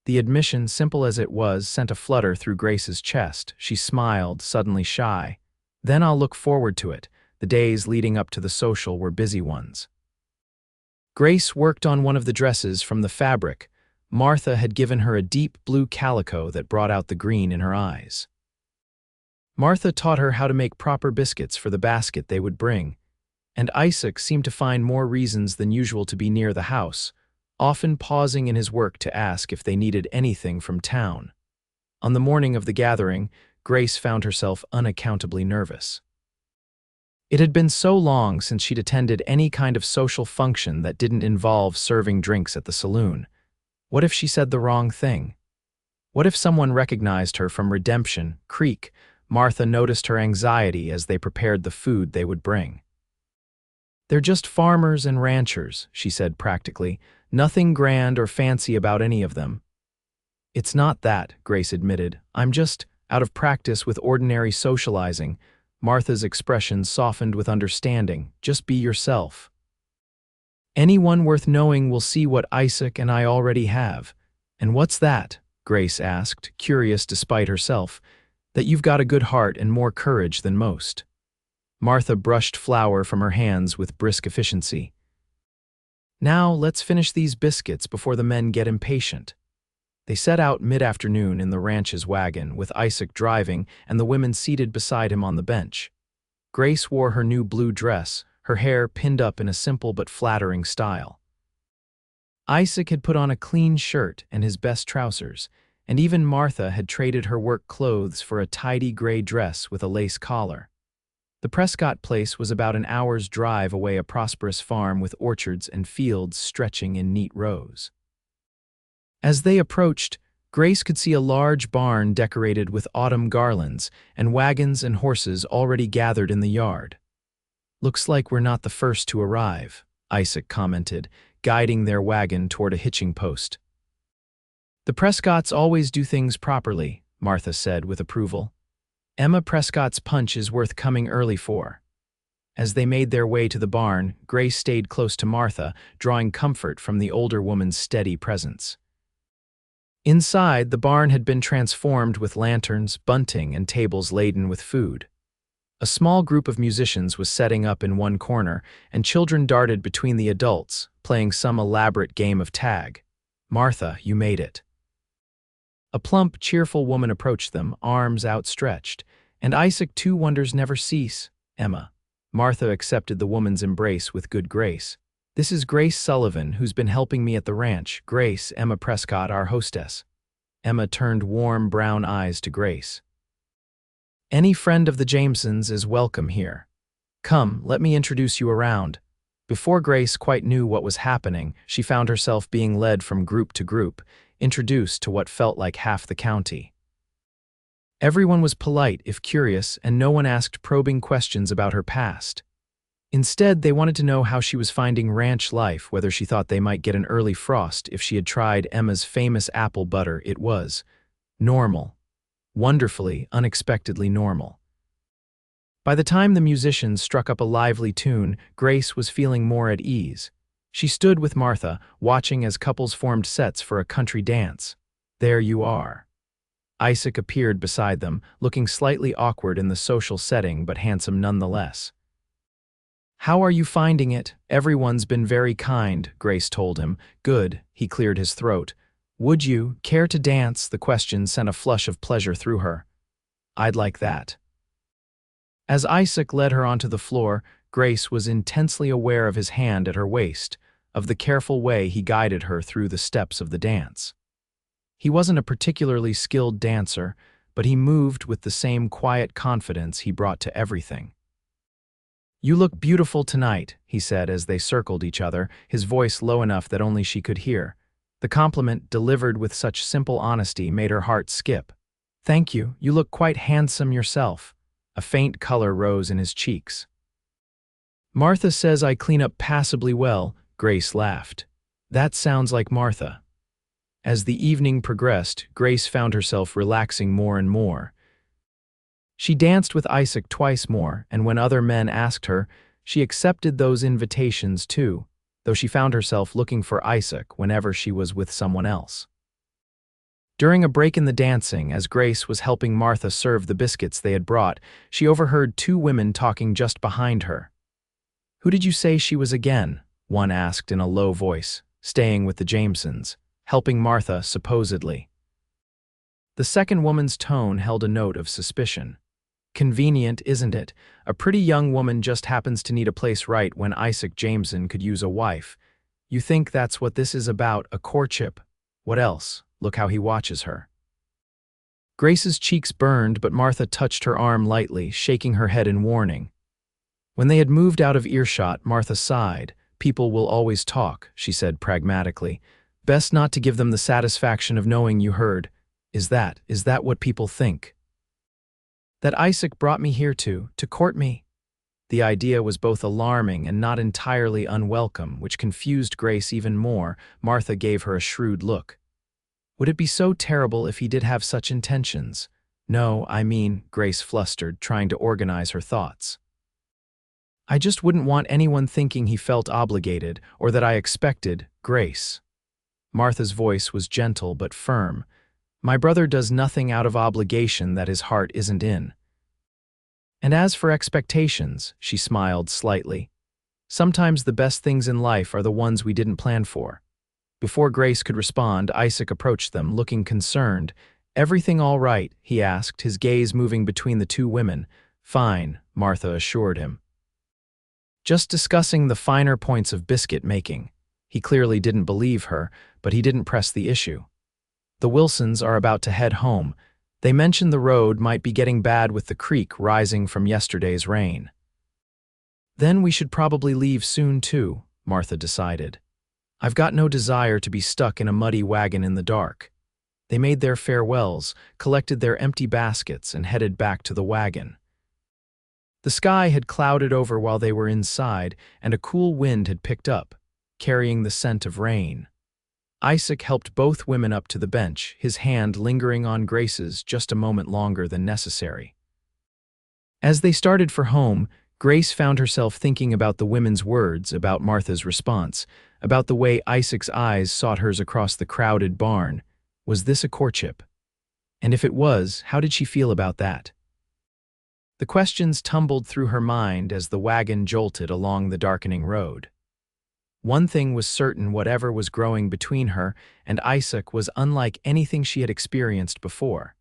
The admission, simple as it was, sent a flutter through Grace's chest. She smiled, suddenly shy. "Then I'll look forward to it." The days leading up to the social were busy ones. Grace worked on one of the dresses from the fabric. Martha had given her a deep blue calico that brought out the green in her eyes. Martha taught her how to make proper biscuits for the basket they would bring, and Isaac seemed to find more reasons than usual to be near the house, often pausing in his work to ask if they needed anything from town. On the morning of the gathering, Grace found herself unaccountably nervous. It had been so long since she'd attended any kind of social function that didn't involve serving drinks at the saloon. What if she said the wrong thing? What if someone recognized her from Redemption Creek? Martha noticed her anxiety as they prepared the food they would bring. "They're just farmers and ranchers," she said practically. "Nothing grand or fancy about any of them." "It's not that," Grace admitted. "I'm just out of practice with ordinary socializing." Martha's expression softened with understanding. "Just be yourself. Anyone worth knowing will see what Isaac and I already have." "And what's that?" Grace asked, curious despite herself. "That you've got a good heart and more courage than most." Martha brushed flour from her hands with brisk efficiency. "Now let's finish these biscuits before the men get impatient." They set out mid-afternoon in the ranch's wagon, with Isaac driving and the women seated beside him on the bench. Grace wore her new blue dress, her hair pinned up in a simple but flattering style. Isaac had put on a clean shirt and his best trousers, and even Martha had traded her work clothes for a tidy gray dress with a lace collar. The Prescott place was about an hour's drive away, a prosperous farm with orchards and fields stretching in neat rows. As they approached, Grace could see a large barn decorated with autumn garlands and wagons and horses already gathered in the yard. "Looks like we're not the first to arrive," Isaac commented, guiding their wagon toward a hitching post. "The Prescotts always do things properly," Martha said with approval. "Emma Prescott's punch is worth coming early for." As they made their way to the barn, Grace stayed close to Martha, drawing comfort from the older woman's steady presence. Inside, the barn had been transformed with lanterns, bunting, and tables laden with food. A small group of musicians was setting up in one corner, and children darted between the adults, playing some elaborate game of tag. "Martha, you made it." A plump, cheerful woman approached them, arms outstretched. And Isaac too wonders never cease. Emma. Martha accepted the woman's embrace with good grace. This is Grace Sullivan, who's been helping me at the ranch. Grace, Emma Prescott, our hostess. Emma turned warm brown eyes to Grace. Any friend of the Jamesons is welcome here. Come, let me introduce you around. Before Grace quite knew what was happening, she found herself being led from group to group, introduced to what felt like half the county. Everyone was polite, if curious, and no one asked probing questions about her past. Instead, they wanted to know how she was finding ranch life, whether she thought they might get an early frost if she had tried Emma's famous apple butter. It was normal. Wonderfully, unexpectedly normal. By the time the musicians struck up a lively tune, Grace was feeling more at ease. She stood with Martha, watching as couples formed sets for a country dance. There you are. Isaac appeared beside them, looking slightly awkward in the social setting but handsome nonetheless. How are you finding it? Everyone's been very kind, Grace told him. Good, he cleared his throat. Would you care to dance? The question sent a flush of pleasure through her. I'd like that. As Isaac led her onto the floor, Grace was intensely aware of his hand at her waist, of the careful way he guided her through the steps of the dance. He wasn't a particularly skilled dancer, but he moved with the same quiet confidence he brought to everything. You look beautiful tonight, he said as they circled each other, his voice low enough that only she could hear. The compliment, delivered with such simple honesty, made her heart skip. Thank you, you look quite handsome yourself. A faint color rose in his cheeks. Martha says I clean up passably well, Grace laughed. That sounds like Martha. As the evening progressed, Grace found herself relaxing more and more. She danced with Isaac twice more, and when other men asked her, she accepted those invitations too, though she found herself looking for Isaac whenever she was with someone else. During a break in the dancing, as Grace was helping Martha serve the biscuits they had brought, she overheard two women talking just behind her. Who did you say she was again? One asked in a low voice, staying with the Jamesons, helping Martha supposedly. The second woman's tone held a note of suspicion. Convenient, isn't it? A pretty young woman just happens to need a place right when Isaac Jameson could use a wife. You think that's what this is about, a courtship? What else? Look how he watches her. Grace's cheeks burned, but Martha touched her arm lightly, shaking her head in warning. When they had moved out of earshot, Martha sighed. People will always talk, she said pragmatically. Best not to give them the satisfaction of knowing you heard. Is that what people think? That Isaac brought me here to court me? The idea was both alarming and not entirely unwelcome, which confused Grace even more. Martha gave her a shrewd look. Would it be so terrible if he did have such intentions? No, I mean, Grace flustered, trying to organize her thoughts. I just wouldn't want anyone thinking he felt obligated, or that I expected, Grace. Martha's voice was gentle but firm. My brother does nothing out of obligation that his heart isn't in. And as for expectations, she smiled slightly. Sometimes the best things in life are the ones we didn't plan for. Before Grace could respond, Isaac approached them, looking concerned. Everything all right? He asked, his gaze moving between the two women. Fine, Martha assured him. Just discussing the finer points of biscuit making. He clearly didn't believe her, but he didn't press the issue. The Wilsons are about to head home. They mentioned the road might be getting bad with the creek rising from yesterday's rain. Then we should probably leave soon too, Martha decided. I've got no desire to be stuck in a muddy wagon in the dark. They made their farewells, collected their empty baskets, and headed back to the wagon. The sky had clouded over while they were inside, and a cool wind had picked up, carrying the scent of rain. Isaac helped both women up to the bench, his hand lingering on Grace's just a moment longer than necessary. As they started for home, Grace found herself thinking about the women's words, about Martha's response, about the way Isaac's eyes sought hers across the crowded barn. Was this a courtship? And if it was, how did she feel about that? The questions tumbled through her mind as the wagon jolted along the darkening road. One thing was certain: whatever was growing between her and Isaac was unlike anything she had experienced before.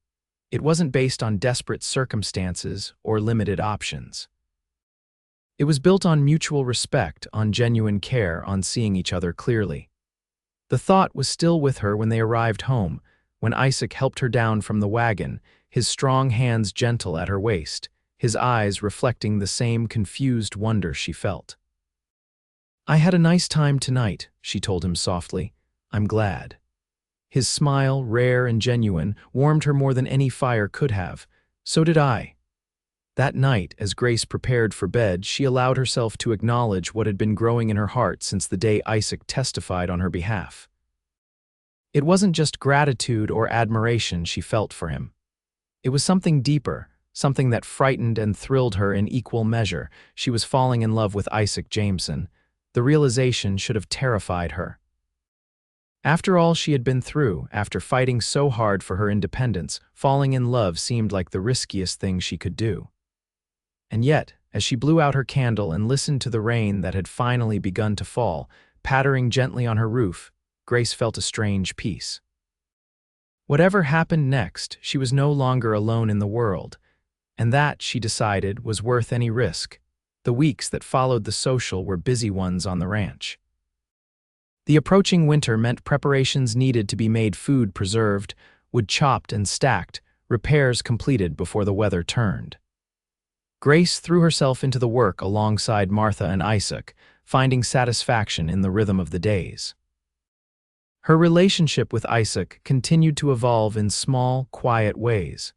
It wasn't based on desperate circumstances or limited options. It was built on mutual respect, on genuine care, on seeing each other clearly. The thought was still with her when they arrived home, when Isaac helped her down from the wagon, his strong hands gentle at her waist, his eyes reflecting the same confused wonder she felt. "I had a nice time tonight," she told him softly. "I'm glad." His smile, rare and genuine, warmed her more than any fire could have. "So did I." That night, as Grace prepared for bed, she allowed herself to acknowledge what had been growing in her heart since the day Isaac testified on her behalf. It wasn't just gratitude or admiration she felt for him. It was something deeper, something that frightened and thrilled her in equal measure. She was falling in love with Isaac Jameson. The realization should have terrified her. After all she had been through, after fighting so hard for her independence, falling in love seemed like the riskiest thing she could do. And yet, as she blew out her candle and listened to the rain that had finally begun to fall, pattering gently on her roof, Grace felt a strange peace. Whatever happened next, she was no longer alone in the world, and that, she decided, was worth any risk. The weeks that followed the social were busy ones on the ranch. The approaching winter meant preparations needed to be made: food preserved, wood chopped and stacked, repairs completed before the weather turned. Grace threw herself into the work alongside Martha and Isaac, finding satisfaction in the rhythm of the days. Her relationship with Isaac continued to evolve in small, quiet ways.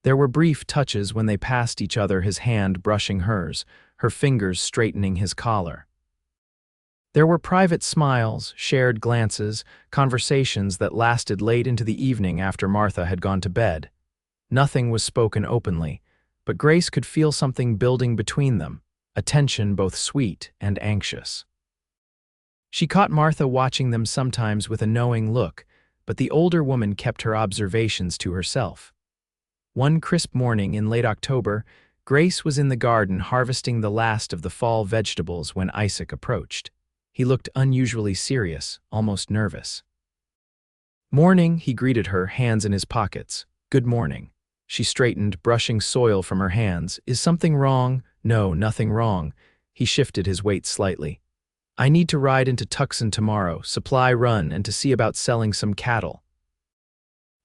There were brief touches when they passed each other, his hand brushing hers, her fingers straightening his collar. There were private smiles, shared glances, conversations that lasted late into the evening after Martha had gone to bed. Nothing was spoken openly, but Grace could feel something building between them, a tension both sweet and anxious. She caught Martha watching them sometimes with a knowing look, but the older woman kept her observations to herself. One crisp morning in late October, Grace was in the garden harvesting the last of the fall vegetables when Isaac approached. He looked unusually serious, almost nervous. "Morning," he greeted her, hands in his pockets. "Good morning." She straightened, brushing soil from her hands. "Is something wrong?" "No, nothing wrong." He shifted his weight slightly. "I need to ride into Tucson tomorrow, supply run, and to see about selling some cattle.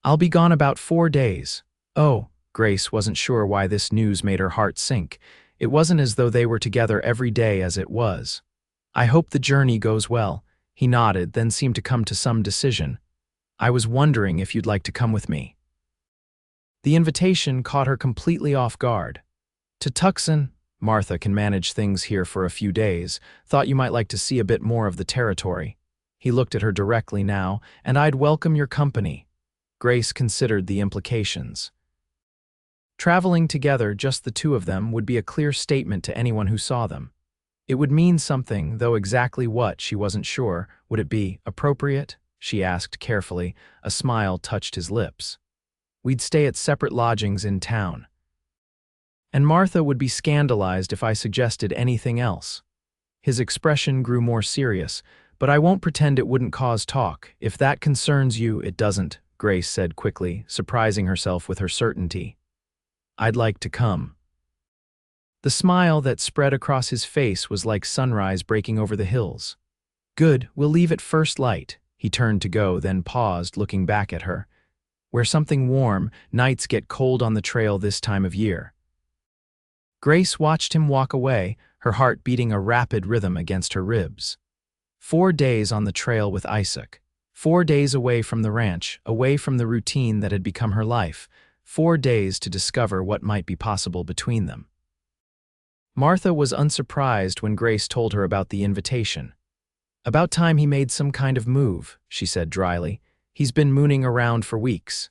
I'll be gone about 4 days. "Oh." Grace wasn't sure why this news made her heart sink. It wasn't as though they were together every day as it was. "I hope the journey goes well." He nodded, then seemed to come to some decision. "I was wondering if you'd like to come with me." The invitation caught her completely off guard. "To Tucson?" "Martha can manage things here for a few days. Thought you might like to see a bit more of the territory." He looked at her directly now. "And I'd welcome your company." Grace considered the implications. Traveling together, just the two of them, would be a clear statement to anyone who saw them. It would mean something, though exactly what, she wasn't sure. Would it be appropriate? She asked carefully. A smile touched his lips. "We'd stay at separate lodgings in town. And Martha would be scandalized if I suggested anything else." His expression grew more serious. "But I won't pretend it wouldn't cause talk. If that concerns you, it doesn't," Grace said quickly, surprising herself with her certainty. "I'd like to come." The smile that spread across his face was like sunrise breaking over the hills. "Good, we'll leave at first light." He turned to go, then paused, looking back at her. "Wear something warm. Nights get cold on the trail this time of year." Grace watched him walk away, her heart beating a rapid rhythm against her ribs. 4 days on the trail with Isaac. 4 days away from the ranch, away from the routine that had become her life. 4 days to discover what might be possible between them. Martha was unsurprised when Grace told her about the invitation. "About time he made some kind of move," she said dryly. "He's been mooning around for weeks."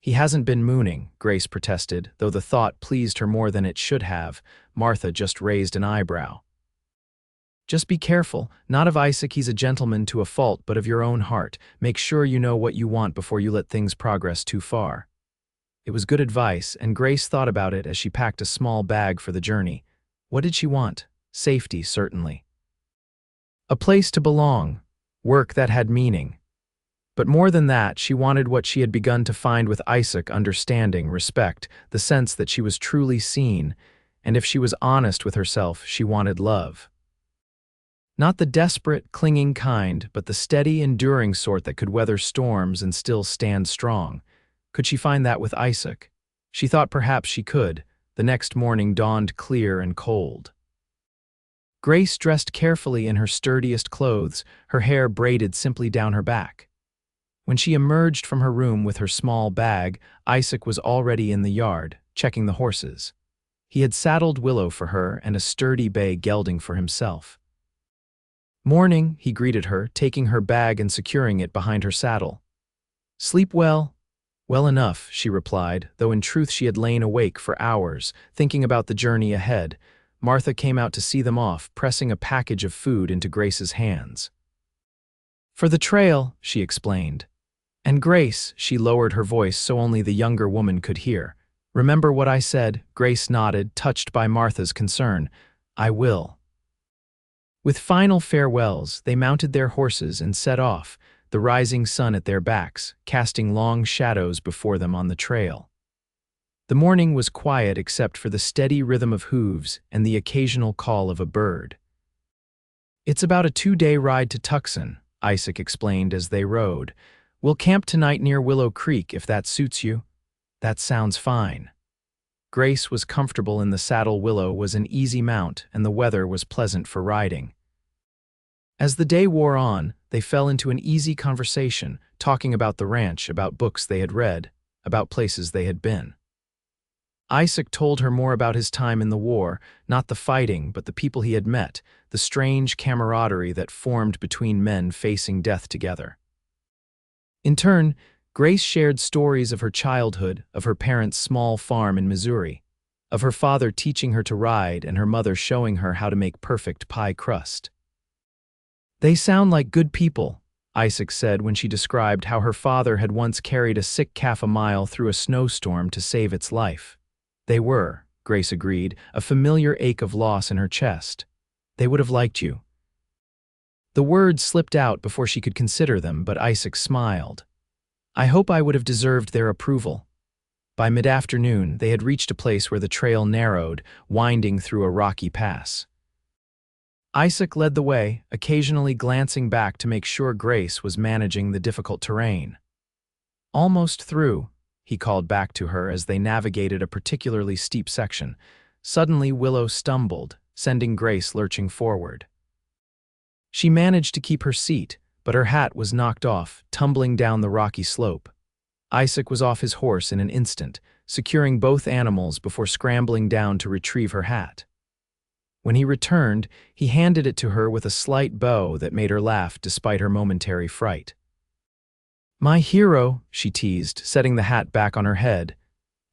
"He hasn't been mooning," Grace protested, though the thought pleased her more than it should have. Martha just raised an eyebrow. "Just be careful, not of Isaac, he's a gentleman to a fault, but of your own heart. Make sure you know what you want before you let things progress too far." It was good advice, and Grace thought about it as she packed a small bag for the journey. What did she want? Safety, certainly. A place to belong, work that had meaning. But more than that, she wanted what she had begun to find with Isaac: understanding, respect, the sense that she was truly seen, and if she was honest with herself, she wanted love. Not the desperate, clinging kind, but the steady, enduring sort that could weather storms and still stand strong. Could she find that with Isaac? She thought perhaps she could. The next morning dawned clear and cold. Grace dressed carefully in her sturdiest clothes, her hair braided simply down her back. When she emerged from her room with her small bag, Isaac was already in the yard, checking the horses. He had saddled Willow for her and a sturdy bay gelding for himself. "Morning," he greeted her, taking her bag and securing it behind her saddle. "Sleep well?" "Well enough," she replied, though in truth she had lain awake for hours, thinking about the journey ahead. Martha came out to see them off, pressing a package of food into Grace's hands. "For the trail," she explained. "And Grace," she lowered her voice so only the younger woman could hear. "Remember what I said?" Grace nodded, touched by Martha's concern. "I will." With final farewells, they mounted their horses and set off, the rising sun at their backs, casting long shadows before them on the trail. The morning was quiet except for the steady rhythm of hooves and the occasional call of a bird. "It's about a 2-day ride to Tucson," Isaac explained as they rode. "We'll camp tonight near Willow Creek if that suits you." "That sounds fine." Grace was comfortable in the saddle. Willow was an easy mount, and the weather was pleasant for riding. As the day wore on, they fell into an easy conversation, talking about the ranch, about books they had read, about places they had been. Isaac told her more about his time in the war, not the fighting, but the people he had met, the strange camaraderie that formed between men facing death together. In turn, Grace shared stories of her childhood, of her parents' small farm in Missouri, of her father teaching her to ride and her mother showing her how to make perfect pie crust. "They sound like good people," Isaac said when she described how her father had once carried a sick calf a mile through a snowstorm to save its life. "They were," Grace agreed, a familiar ache of loss in her chest. "They would have liked you." The words slipped out before she could consider them, but Isaac smiled. "I hope I would have deserved their approval." By mid-afternoon, they had reached a place where the trail narrowed, winding through a rocky pass. Isaac led the way, occasionally glancing back to make sure Grace was managing the difficult terrain. "Almost through," he called back to her as they navigated a particularly steep section. Suddenly, Willow stumbled, sending Grace lurching forward. She managed to keep her seat, but her hat was knocked off, tumbling down the rocky slope. Isaac was off his horse in an instant, securing both animals before scrambling down to retrieve her hat. When he returned, he handed it to her with a slight bow that made her laugh despite her momentary fright. "My hero," she teased, setting the hat back on her head.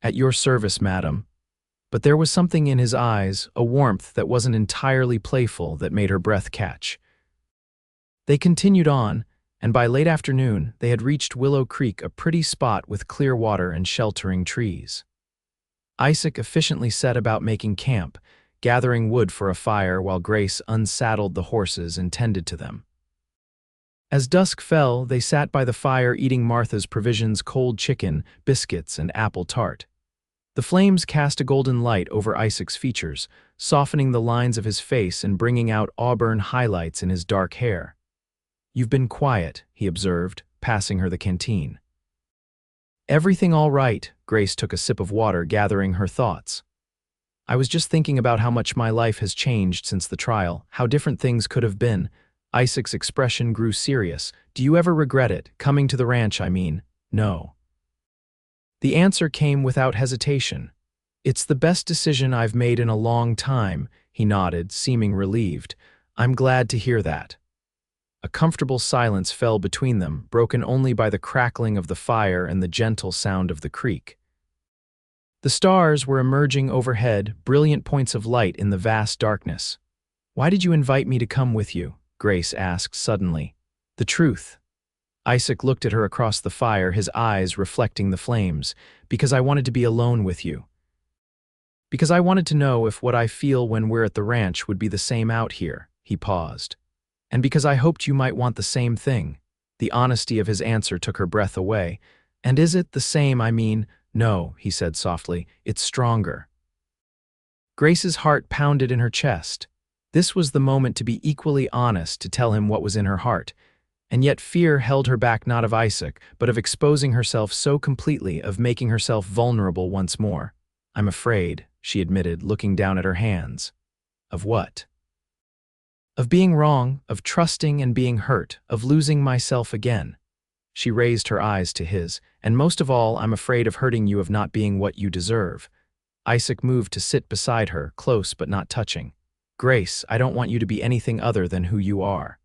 "At your service, madam." But there was something in his eyes, a warmth that wasn't entirely playful, that made her breath catch. They continued on, and by late afternoon, they had reached Willow Creek, a pretty spot with clear water and sheltering trees. Isaac efficiently set about making camp, gathering wood for a fire while Grace unsaddled the horses and tended to them. As dusk fell, they sat by the fire eating Martha's provisions: cold chicken, biscuits, and apple tart. The flames cast a golden light over Isaac's features, softening the lines of his face and bringing out auburn highlights in his dark hair. "You've been quiet," he observed, passing her the canteen. "Everything all right?" Grace took a sip of water, gathering her thoughts. "I was just thinking about how much my life has changed since the trial, how different things could have been." Isaac's expression grew serious. "Do you ever regret it? Coming to the ranch, I mean." "No." The answer came without hesitation. "It's the best decision I've made in a long time," he nodded, seeming relieved. "I'm glad to hear that." A comfortable silence fell between them, broken only by the crackling of the fire and the gentle sound of the creek. The stars were emerging overhead, brilliant points of light in the vast darkness. "Why did you invite me to come with you?" Grace asked suddenly. "The truth." Isaac looked at her across the fire, his eyes reflecting the flames. "Because I wanted to be alone with you. Because I wanted to know if what I feel when we're at the ranch would be the same out here." He paused. And because I hoped you might want the same thing." The honesty of his answer took her breath away. "And is it the same, I mean?" "No," he said softly, "it's stronger." Grace's heart pounded in her chest. This was the moment to be equally honest, to tell him what was in her heart. And yet fear held her back, not of Isaac, but of exposing herself so completely, of making herself vulnerable once more. "I'm afraid," she admitted, looking down at her hands. "Of what?" "Of being wrong, of trusting and being hurt, of losing myself again." She raised her eyes to his. "And most of all, I'm afraid of hurting you, of not being what you deserve." Isaac moved to sit beside her, close but not touching. "Grace, I don't want you to be anything other than who you are."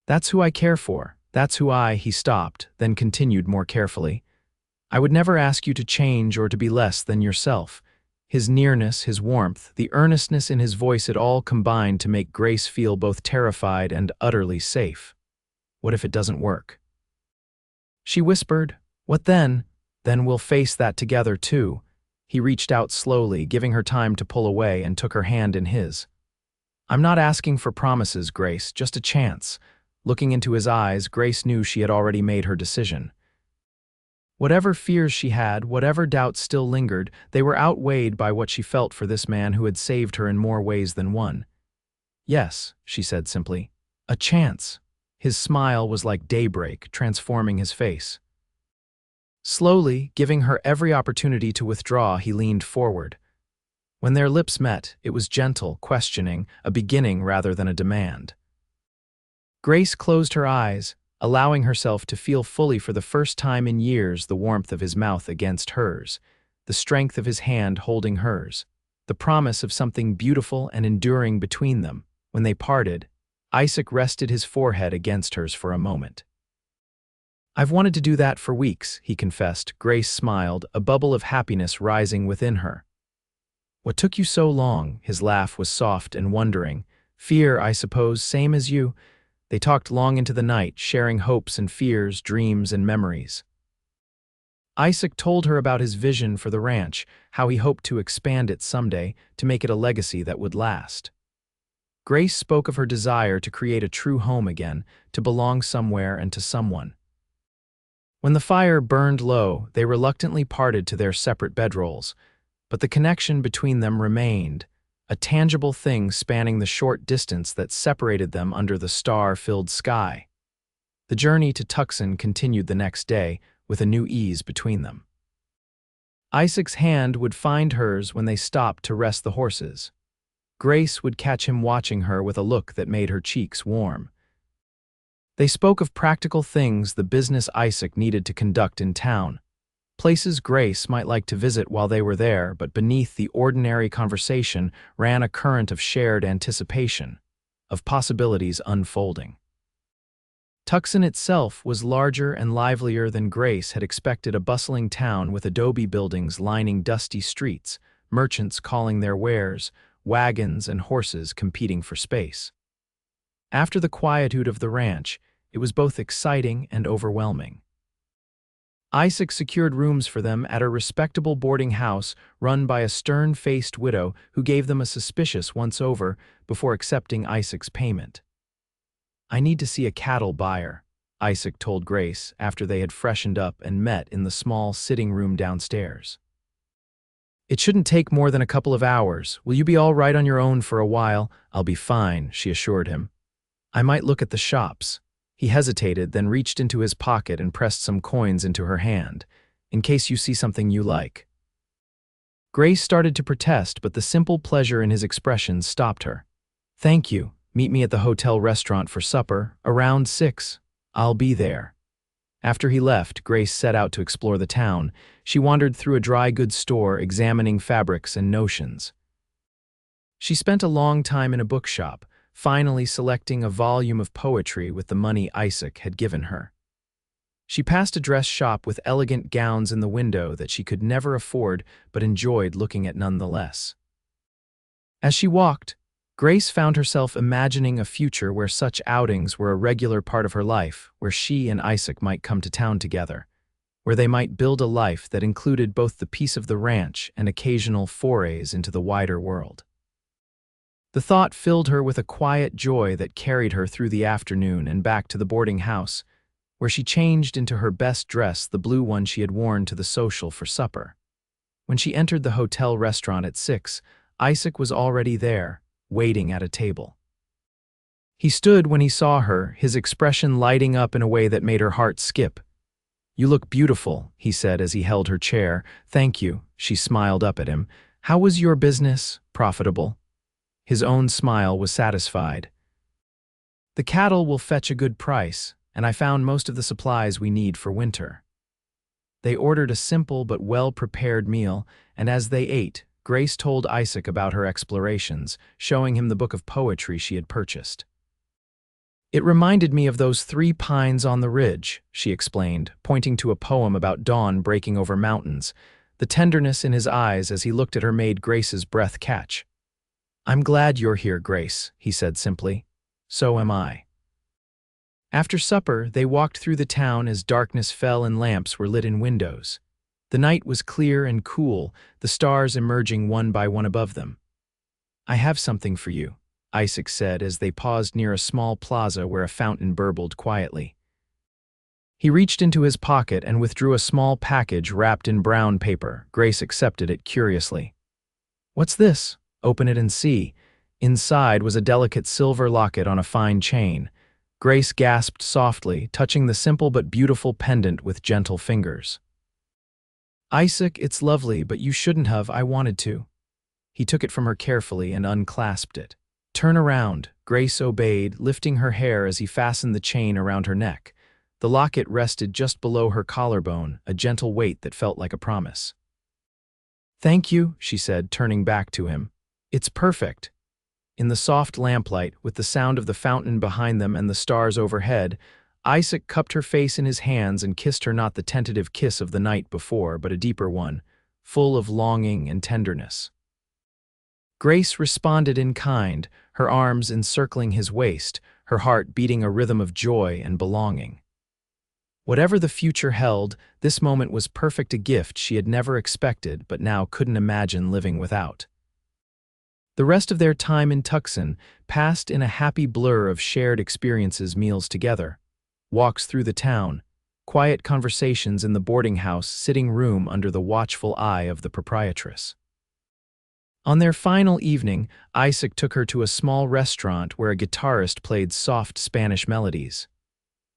"That's who I care for. That's who I—" He stopped, then continued more carefully. "I would never ask you to change or to be less than yourself." His nearness, his warmth, the earnestness in his voice, it all combined to make Grace feel both terrified and utterly safe. "What if it doesn't work?" she whispered. "What then?" "Then we'll face that together, too." He reached out slowly, giving her time to pull away, and took her hand in his. "I'm not asking for promises, Grace, just a chance." Looking into his eyes, Grace knew she had already made her decision. Whatever fears she had, whatever doubts still lingered, they were outweighed by what she felt for this man who had saved her in more ways than one. "Yes," she said simply. "A chance." His smile was like daybreak, transforming his face. Slowly, giving her every opportunity to withdraw, he leaned forward. When their lips met, it was gentle, questioning, a beginning rather than a demand. Grace closed her eyes, allowing herself to feel fully for the first time in years the warmth of his mouth against hers, the strength of his hand holding hers, the promise of something beautiful and enduring between them. When they parted, Isaac rested his forehead against hers for a moment. "I've wanted to do that for weeks," he confessed. Grace smiled, a bubble of happiness rising within her. "What took you so long?" His laugh was soft and wondering. "Fear, I suppose, same as you." They talked long into the night, sharing hopes and fears, dreams and memories. Isaac told her about his vision for the ranch, how he hoped to expand it someday, to make it a legacy that would last. Grace spoke of her desire to create a true home again, to belong somewhere and to someone. When the fire burned low, they reluctantly parted to their separate bedrolls, but the connection between them remained, a tangible thing spanning the short distance that separated them under the star-filled sky. The journey to Tucson continued the next day, with a new ease between them. Isaac's hand would find hers when they stopped to rest the horses. Grace would catch him watching her with a look that made her cheeks warm. They spoke of practical things, the business Isaac needed to conduct in town, places Grace might like to visit while they were there, but beneath the ordinary conversation ran a current of shared anticipation, of possibilities unfolding. Tucson itself was larger and livelier than Grace had expected, a bustling town with adobe buildings lining dusty streets, merchants calling their wares, wagons and horses competing for space. After the quietude of the ranch, it was both exciting and overwhelming. Isaac secured rooms for them at a respectable boarding house run by a stern-faced widow who gave them a suspicious once-over before accepting Isaac's payment. "I need to see a cattle buyer," Isaac told Grace after they had freshened up and met in the small sitting room downstairs. "It shouldn't take more than a couple of hours. Will you be all right on your own for a while?" "I'll be fine," she assured him. "I might look at the shops." He hesitated, then reached into his pocket and pressed some coins into her hand. "In case you see something you like." Grace started to protest, but the simple pleasure in his expression stopped her. "Thank you. Meet me at the hotel restaurant for supper, around 6. I'll be there." After he left, Grace set out to explore the town. She wandered through a dry goods store, examining fabrics and notions. She spent a long time in a bookshop, finally selecting a volume of poetry with the money Isaac had given her. She passed a dress shop with elegant gowns in the window that she could never afford but enjoyed looking at nonetheless. As she walked, Grace found herself imagining a future where such outings were a regular part of her life, where she and Isaac might come to town together, where they might build a life that included both the peace of the ranch and occasional forays into the wider world. The thought filled her with a quiet joy that carried her through the afternoon and back to the boarding house, where she changed into her best dress, the blue one she had worn to the social for supper. When she entered the hotel restaurant at 6, Isaac was already there, waiting at a table. He stood when he saw her, his expression lighting up in a way that made her heart skip. "You look beautiful," he said as he held her chair. "Thank you," she smiled up at him. "How was your business? Profitable?" His own smile was satisfied. "The cattle will fetch a good price, and I found most of the supplies we need for winter." They ordered a simple but well-prepared meal, and as they ate, Grace told Isaac about her explorations, showing him the book of poetry she had purchased. "It reminded me of those 3 pines on the ridge," she explained, pointing to a poem about dawn breaking over mountains. The tenderness in his eyes as he looked at her made Grace's breath catch. "I'm glad you're here, Grace," he said simply. "So am I." After supper, they walked through the town as darkness fell and lamps were lit in windows. The night was clear and cool, the stars emerging one by one above them. "I have something for you," Isaac said as they paused near a small plaza where a fountain burbled quietly. He reached into his pocket and withdrew a small package wrapped in brown paper. Grace accepted it curiously. "What's this?" "Open it and see." Inside was a delicate silver locket on a fine chain. Grace gasped softly, touching the simple but beautiful pendant with gentle fingers. "Isaac, it's lovely, but you shouldn't have. I wanted to." He took it from her carefully and unclasped it. "Turn around." Grace obeyed, lifting her hair as he fastened the chain around her neck. The locket rested just below her collarbone, a gentle weight that felt like a promise. "Thank you," she said, turning back to him. "It's perfect." In the soft lamplight, with the sound of the fountain behind them and the stars overhead, Isaac cupped her face in his hands and kissed her, not the tentative kiss of the night before, but a deeper one, full of longing and tenderness. Grace responded in kind, her arms encircling his waist, her heart beating a rhythm of joy and belonging. Whatever the future held, this moment was perfect, a gift she had never expected but now couldn't imagine living without. The rest of their time in Tucson passed in a happy blur of shared experiences, meals together, walks through the town, quiet conversations in the boarding house sitting room under the watchful eye of the proprietress. On their final evening, Isaac took her to a small restaurant where a guitarist played soft Spanish melodies.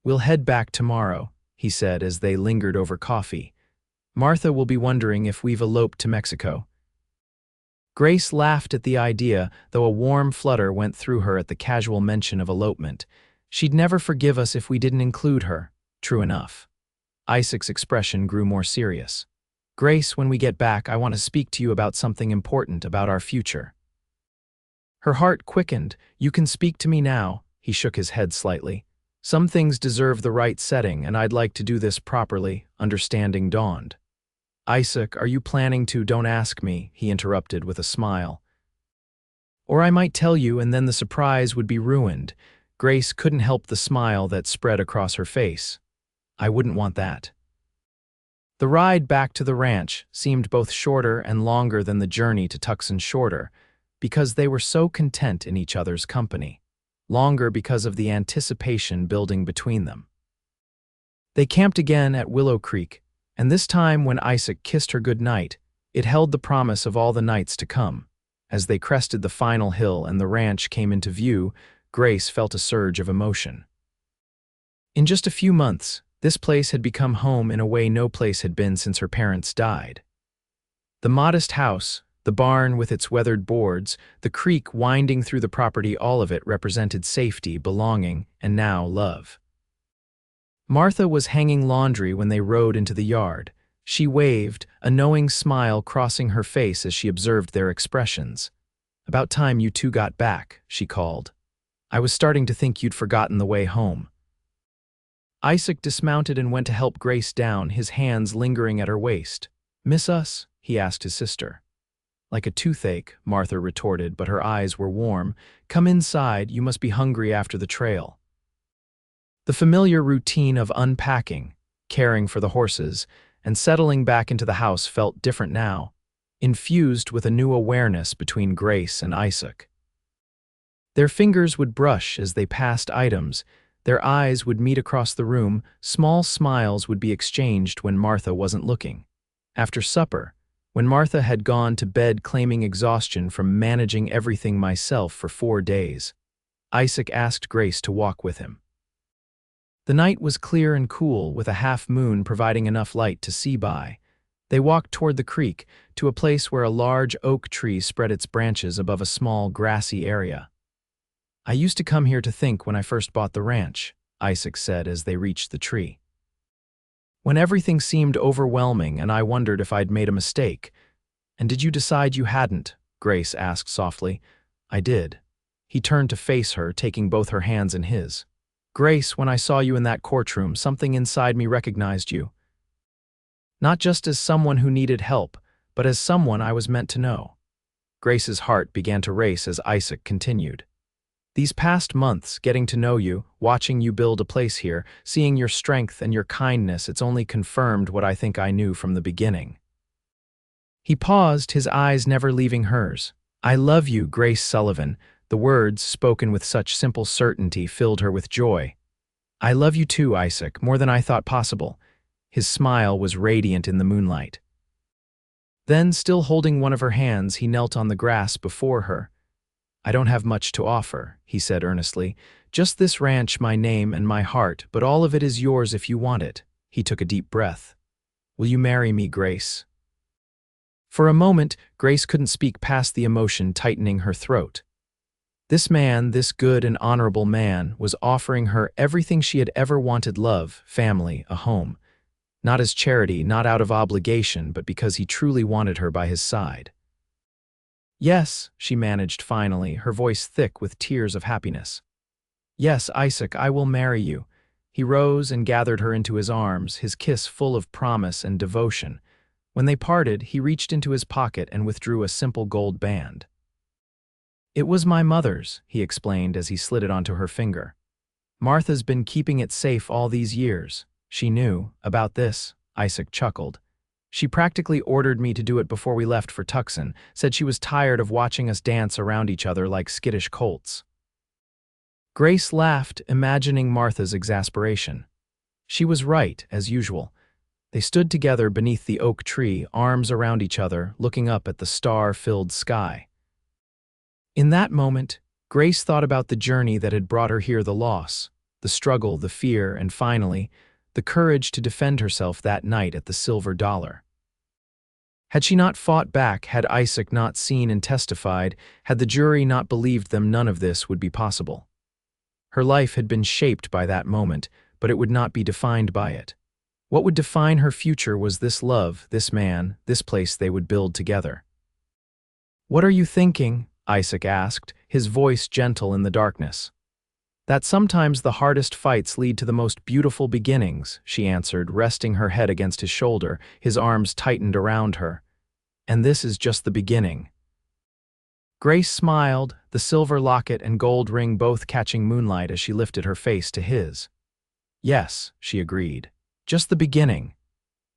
"We'll head back tomorrow," he said as they lingered over coffee. "Martha will be wondering if we've eloped to Mexico." Grace laughed at the idea, though a warm flutter went through her at the casual mention of elopement. She'd never forgive us if we didn't include her. True enough. Isaac's expression grew more serious. "Grace, when we get back, I want to speak to you about something important, about our future." Her heart quickened. "You can speak to me now," he shook his head slightly. "Some things deserve the right setting, and I'd like to do this properly." Understanding dawned. "Isaac, are you planning to—" "Don't ask me," he interrupted with a smile. "Or I might tell you and then the surprise would be ruined." Grace couldn't help the smile that spread across her face. "I wouldn't want that." The ride back to the ranch seemed both shorter and longer than the journey to Tucson, shorter because they were so content in each other's company, longer because of the anticipation building between them. They camped again at Willow Creek, and this time when Isaac kissed her good night, it held the promise of all the nights to come. As they crested the final hill and the ranch came into view, Grace felt a surge of emotion. In just a few months, this place had become home in a way no place had been since her parents died. The modest house, the barn with its weathered boards, the creek winding through the property, all of it represented safety, belonging, and now love. Martha was hanging laundry when they rode into the yard. She waved, a knowing smile crossing her face as she observed their expressions. "About time you two got back," she called. "I was starting to think you'd forgotten the way home." Isaac dismounted and went to help Grace down, his hands lingering at her waist. "Miss us?" he asked his sister. "Like a toothache," Martha retorted, but her eyes were warm. "Come inside, you must be hungry after the trail." The familiar routine of unpacking, caring for the horses, and settling back into the house felt different now, infused with a new awareness between Grace and Isaac. Their fingers would brush as they passed items, their eyes would meet across the room, small smiles would be exchanged when Martha wasn't looking. After supper, when Martha had gone to bed claiming exhaustion from managing everything myself for 4 days, Isaac asked Grace to walk with him. The night was clear and cool, with a half moon providing enough light to see by. They walked toward the creek, to a place where a large oak tree spread its branches above a small grassy area. "I used to come here to think when I first bought the ranch," Isaac said as they reached the tree. "When everything seemed overwhelming and I wondered if I'd made a mistake." "And did you decide you hadn't?" Grace asked softly. "I did." He turned to face her, taking both her hands in his. "Grace, when I saw you in that courtroom, something inside me recognized you. Not just as someone who needed help, but as someone I was meant to know." Grace's heart began to race as Isaac continued. "These past months, getting to know you, watching you build a place here, seeing your strength and your kindness, it's only confirmed what I think I knew from the beginning." He paused, his eyes never leaving hers. "I love you, Grace Sullivan." The words, spoken with such simple certainty, filled her with joy. "I love you too, Isaac, more than I thought possible." His smile was radiant in the moonlight. Then, still holding one of her hands, he knelt on the grass before her. "I don't have much to offer," he said earnestly. "Just this ranch, my name and my heart, but all of it is yours if you want it." He took a deep breath. "Will you marry me, Grace?" For a moment, Grace couldn't speak past the emotion tightening her throat. This man, this good and honorable man, was offering her everything she had ever wanted: love, family, a home. Not as charity, not out of obligation, but because he truly wanted her by his side. "Yes," she managed finally, her voice thick with tears of happiness. "Yes, Isaac, I will marry you." He rose and gathered her into his arms, his kiss full of promise and devotion. When they parted, he reached into his pocket and withdrew a simple gold band. "It was my mother's," he explained as he slid it onto her finger. "Martha's been keeping it safe all these years. She knew about this," Isaac chuckled. "She practically ordered me to do it before we left for Tucson, said she was tired of watching us dance around each other like skittish colts." Grace laughed, imagining Martha's exasperation. She was right, as usual. They stood together beneath the oak tree, arms around each other, looking up at the star-filled sky. In that moment, Grace thought about the journey that had brought her here: the loss, the struggle, the fear, and finally, the courage to defend herself that night at the Silver Dollar. Had she not fought back, had Isaac not seen and testified, had the jury not believed them, none of this would be possible. Her life had been shaped by that moment, but it would not be defined by it. What would define her future was this love, this man, this place they would build together. "What are you thinking?" Isaac asked, his voice gentle in the darkness. "That sometimes the hardest fights lead to the most beautiful beginnings," she answered, resting her head against his shoulder, his arms tightened around her. "And this is just the beginning." Grace smiled, the silver locket and gold ring both catching moonlight as she lifted her face to his. "Yes," she agreed, "just the beginning."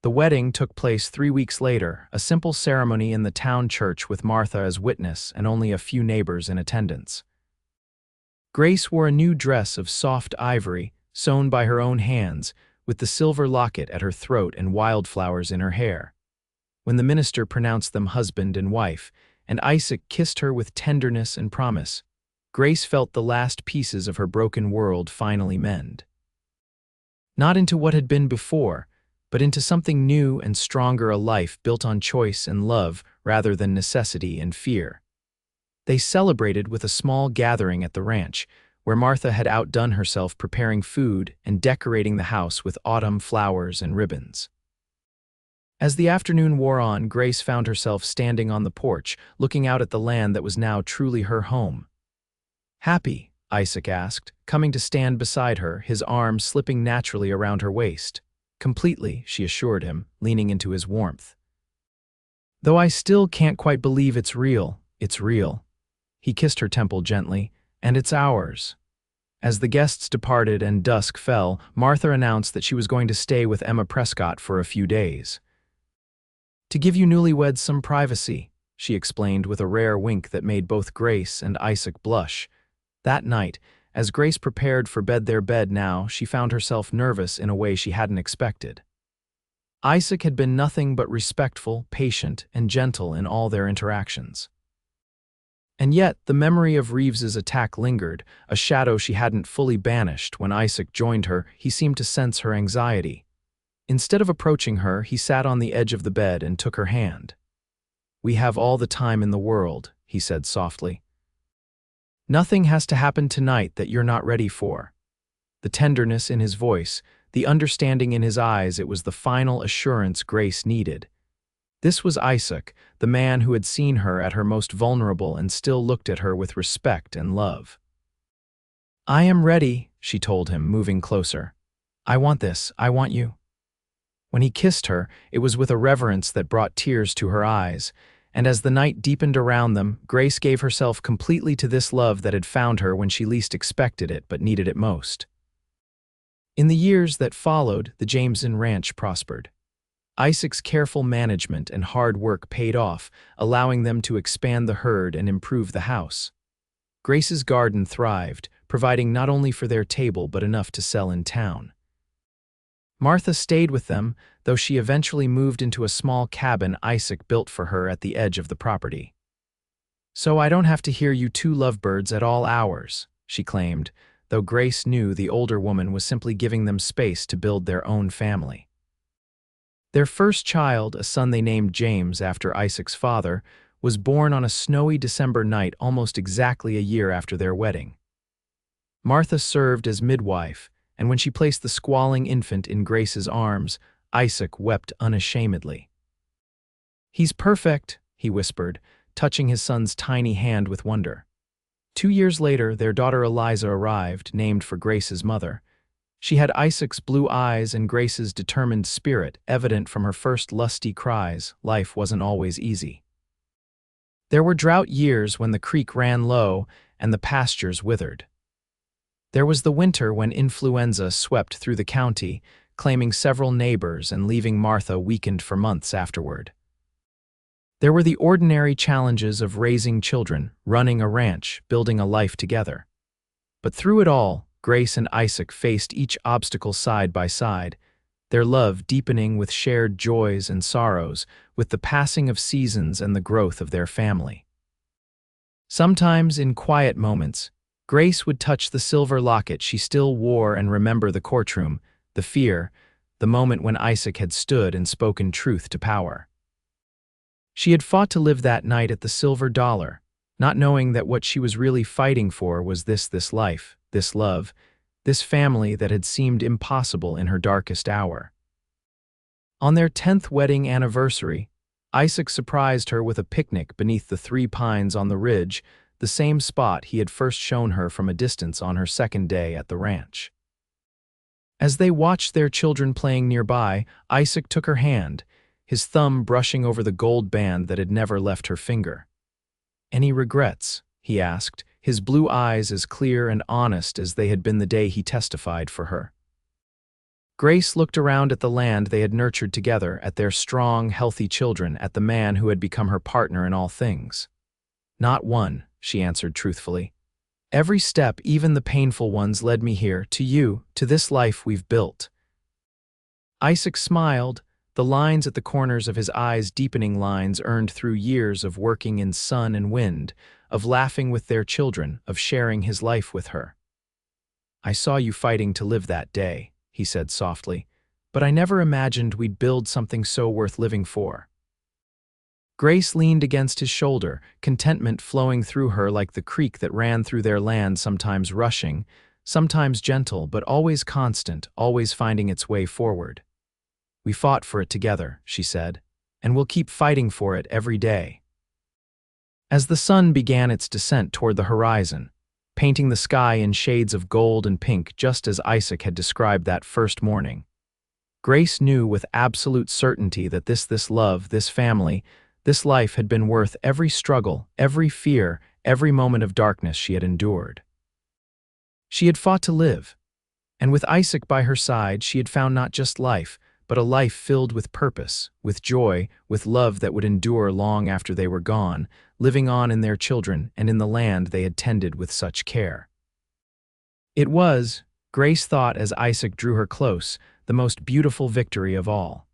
The wedding took place 3 weeks later, a simple ceremony in the town church with Martha as witness and only a few neighbors in attendance. Grace wore a new dress of soft ivory, sewn by her own hands, with the silver locket at her throat and wildflowers in her hair. When the minister pronounced them husband and wife, and Isaac kissed her with tenderness and promise, Grace felt the last pieces of her broken world finally mend. Not into what had been before, but into something new and stronger: a life built on choice and love rather than necessity and fear. They celebrated with a small gathering at the ranch, where Martha had outdone herself preparing food and decorating the house with autumn flowers and ribbons. As the afternoon wore on, Grace found herself standing on the porch, looking out at the land that was now truly her home. "Happy?" Isaac asked, coming to stand beside her, his arms slipping naturally around her waist. "Completely," she assured him, leaning into his warmth. "Though I still can't quite believe it's real." "It's real." He kissed her temple gently. "And it's ours." As the guests departed and dusk fell, Martha announced that she was going to stay with Emma Prescott for a few days. "To give you newlyweds some privacy," she explained with a rare wink that made both Grace and Isaac blush. That night, as Grace prepared for their bed now, she found herself nervous in a way she hadn't expected. Isaac had been nothing but respectful, patient, and gentle in all their interactions. And yet, the memory of Reeves's attack lingered, a shadow she hadn't fully banished. When Isaac joined her, he seemed to sense her anxiety. Instead of approaching her, he sat on the edge of the bed and took her hand. "We have all the time in the world," he said softly. "Nothing has to happen tonight that you're not ready for." The tenderness in his voice, the understanding in his eyes, it was the final assurance Grace needed. This was Isaac, the man who had seen her at her most vulnerable and still looked at her with respect and love. "I am ready," she told him, moving closer. "I want this, I want you." When he kissed her, it was with a reverence that brought tears to her eyes, and as the night deepened around them, Grace gave herself completely to this love that had found her when she least expected it but needed it most. In the years that followed, the Jameson ranch prospered. Isaac's careful management and hard work paid off, allowing them to expand the herd and improve the house. Grace's garden thrived, providing not only for their table but enough to sell in town. Martha stayed with them, though she eventually moved into a small cabin Isaac built for her at the edge of the property. "So I don't have to hear you two lovebirds at all hours," she claimed, though Grace knew the older woman was simply giving them space to build their own family. Their first child, a son they named James after Isaac's father, was born on a snowy December night almost exactly a year after their wedding. Martha served as midwife, and when she placed the squalling infant in Grace's arms, Isaac wept unashamedly. "He's perfect," he whispered, touching his son's tiny hand with wonder. 2 years later, their daughter Eliza arrived, named for Grace's mother. She had Isaac's blue eyes and Grace's determined spirit, evident from her first lusty cries. Life wasn't always easy. There were drought years when the creek ran low and the pastures withered. There was the winter when influenza swept through the county, claiming several neighbors and leaving Martha weakened for months afterward. There were the ordinary challenges of raising children, running a ranch, building a life together. But through it all, Grace and Isaac faced each obstacle side by side, their love deepening with shared joys and sorrows, with the passing of seasons and the growth of their family. Sometimes, in quiet moments, Grace would touch the silver locket she still wore and remember the courtroom, the fear, the moment when Isaac had stood and spoken truth to power. She had fought to live that night at the Silver Dollar, not knowing that what she was really fighting for was this life, this love, this family that had seemed impossible in her darkest hour. On their 10th wedding anniversary, Isaac surprised her with a picnic beneath the 3 pines on the ridge, the same spot he had first shown her from a distance on her second day at the ranch. As they watched their children playing nearby, Isaac took her hand, his thumb brushing over the gold band that had never left her finger. "Any regrets?" he asked, his blue eyes as clear and honest as they had been the day he testified for her. Grace looked around at the land they had nurtured together, at their strong, healthy children, at the man who had become her partner in all things. "Not one," she answered truthfully. "Every step, even the painful ones, led me here, to you, to this life we've built." Isaac smiled, the lines at the corners of his eyes deepening lines earned through years of working in sun and wind, of laughing with their children, of sharing his life with her. "I saw you fighting to live that day," he said softly, "but I never imagined we'd build something so worth living for." Grace leaned against his shoulder, contentment flowing through her like the creek that ran through their land, sometimes rushing, sometimes gentle, but always constant, always finding its way forward. "We fought for it together," she said, "and we'll keep fighting for it every day." As the sun began its descent toward the horizon, painting the sky in shades of gold and pink just as Isaac had described that first morning, Grace knew with absolute certainty that this love, this family, this life had been worth every struggle, every fear, every moment of darkness she had endured. She had fought to live, and with Isaac by her side, she had found not just life, but a life filled with purpose, with joy, with love that would endure long after they were gone, living on in their children and in the land they had tended with such care. It was, Grace thought as Isaac drew her close, the most beautiful victory of all.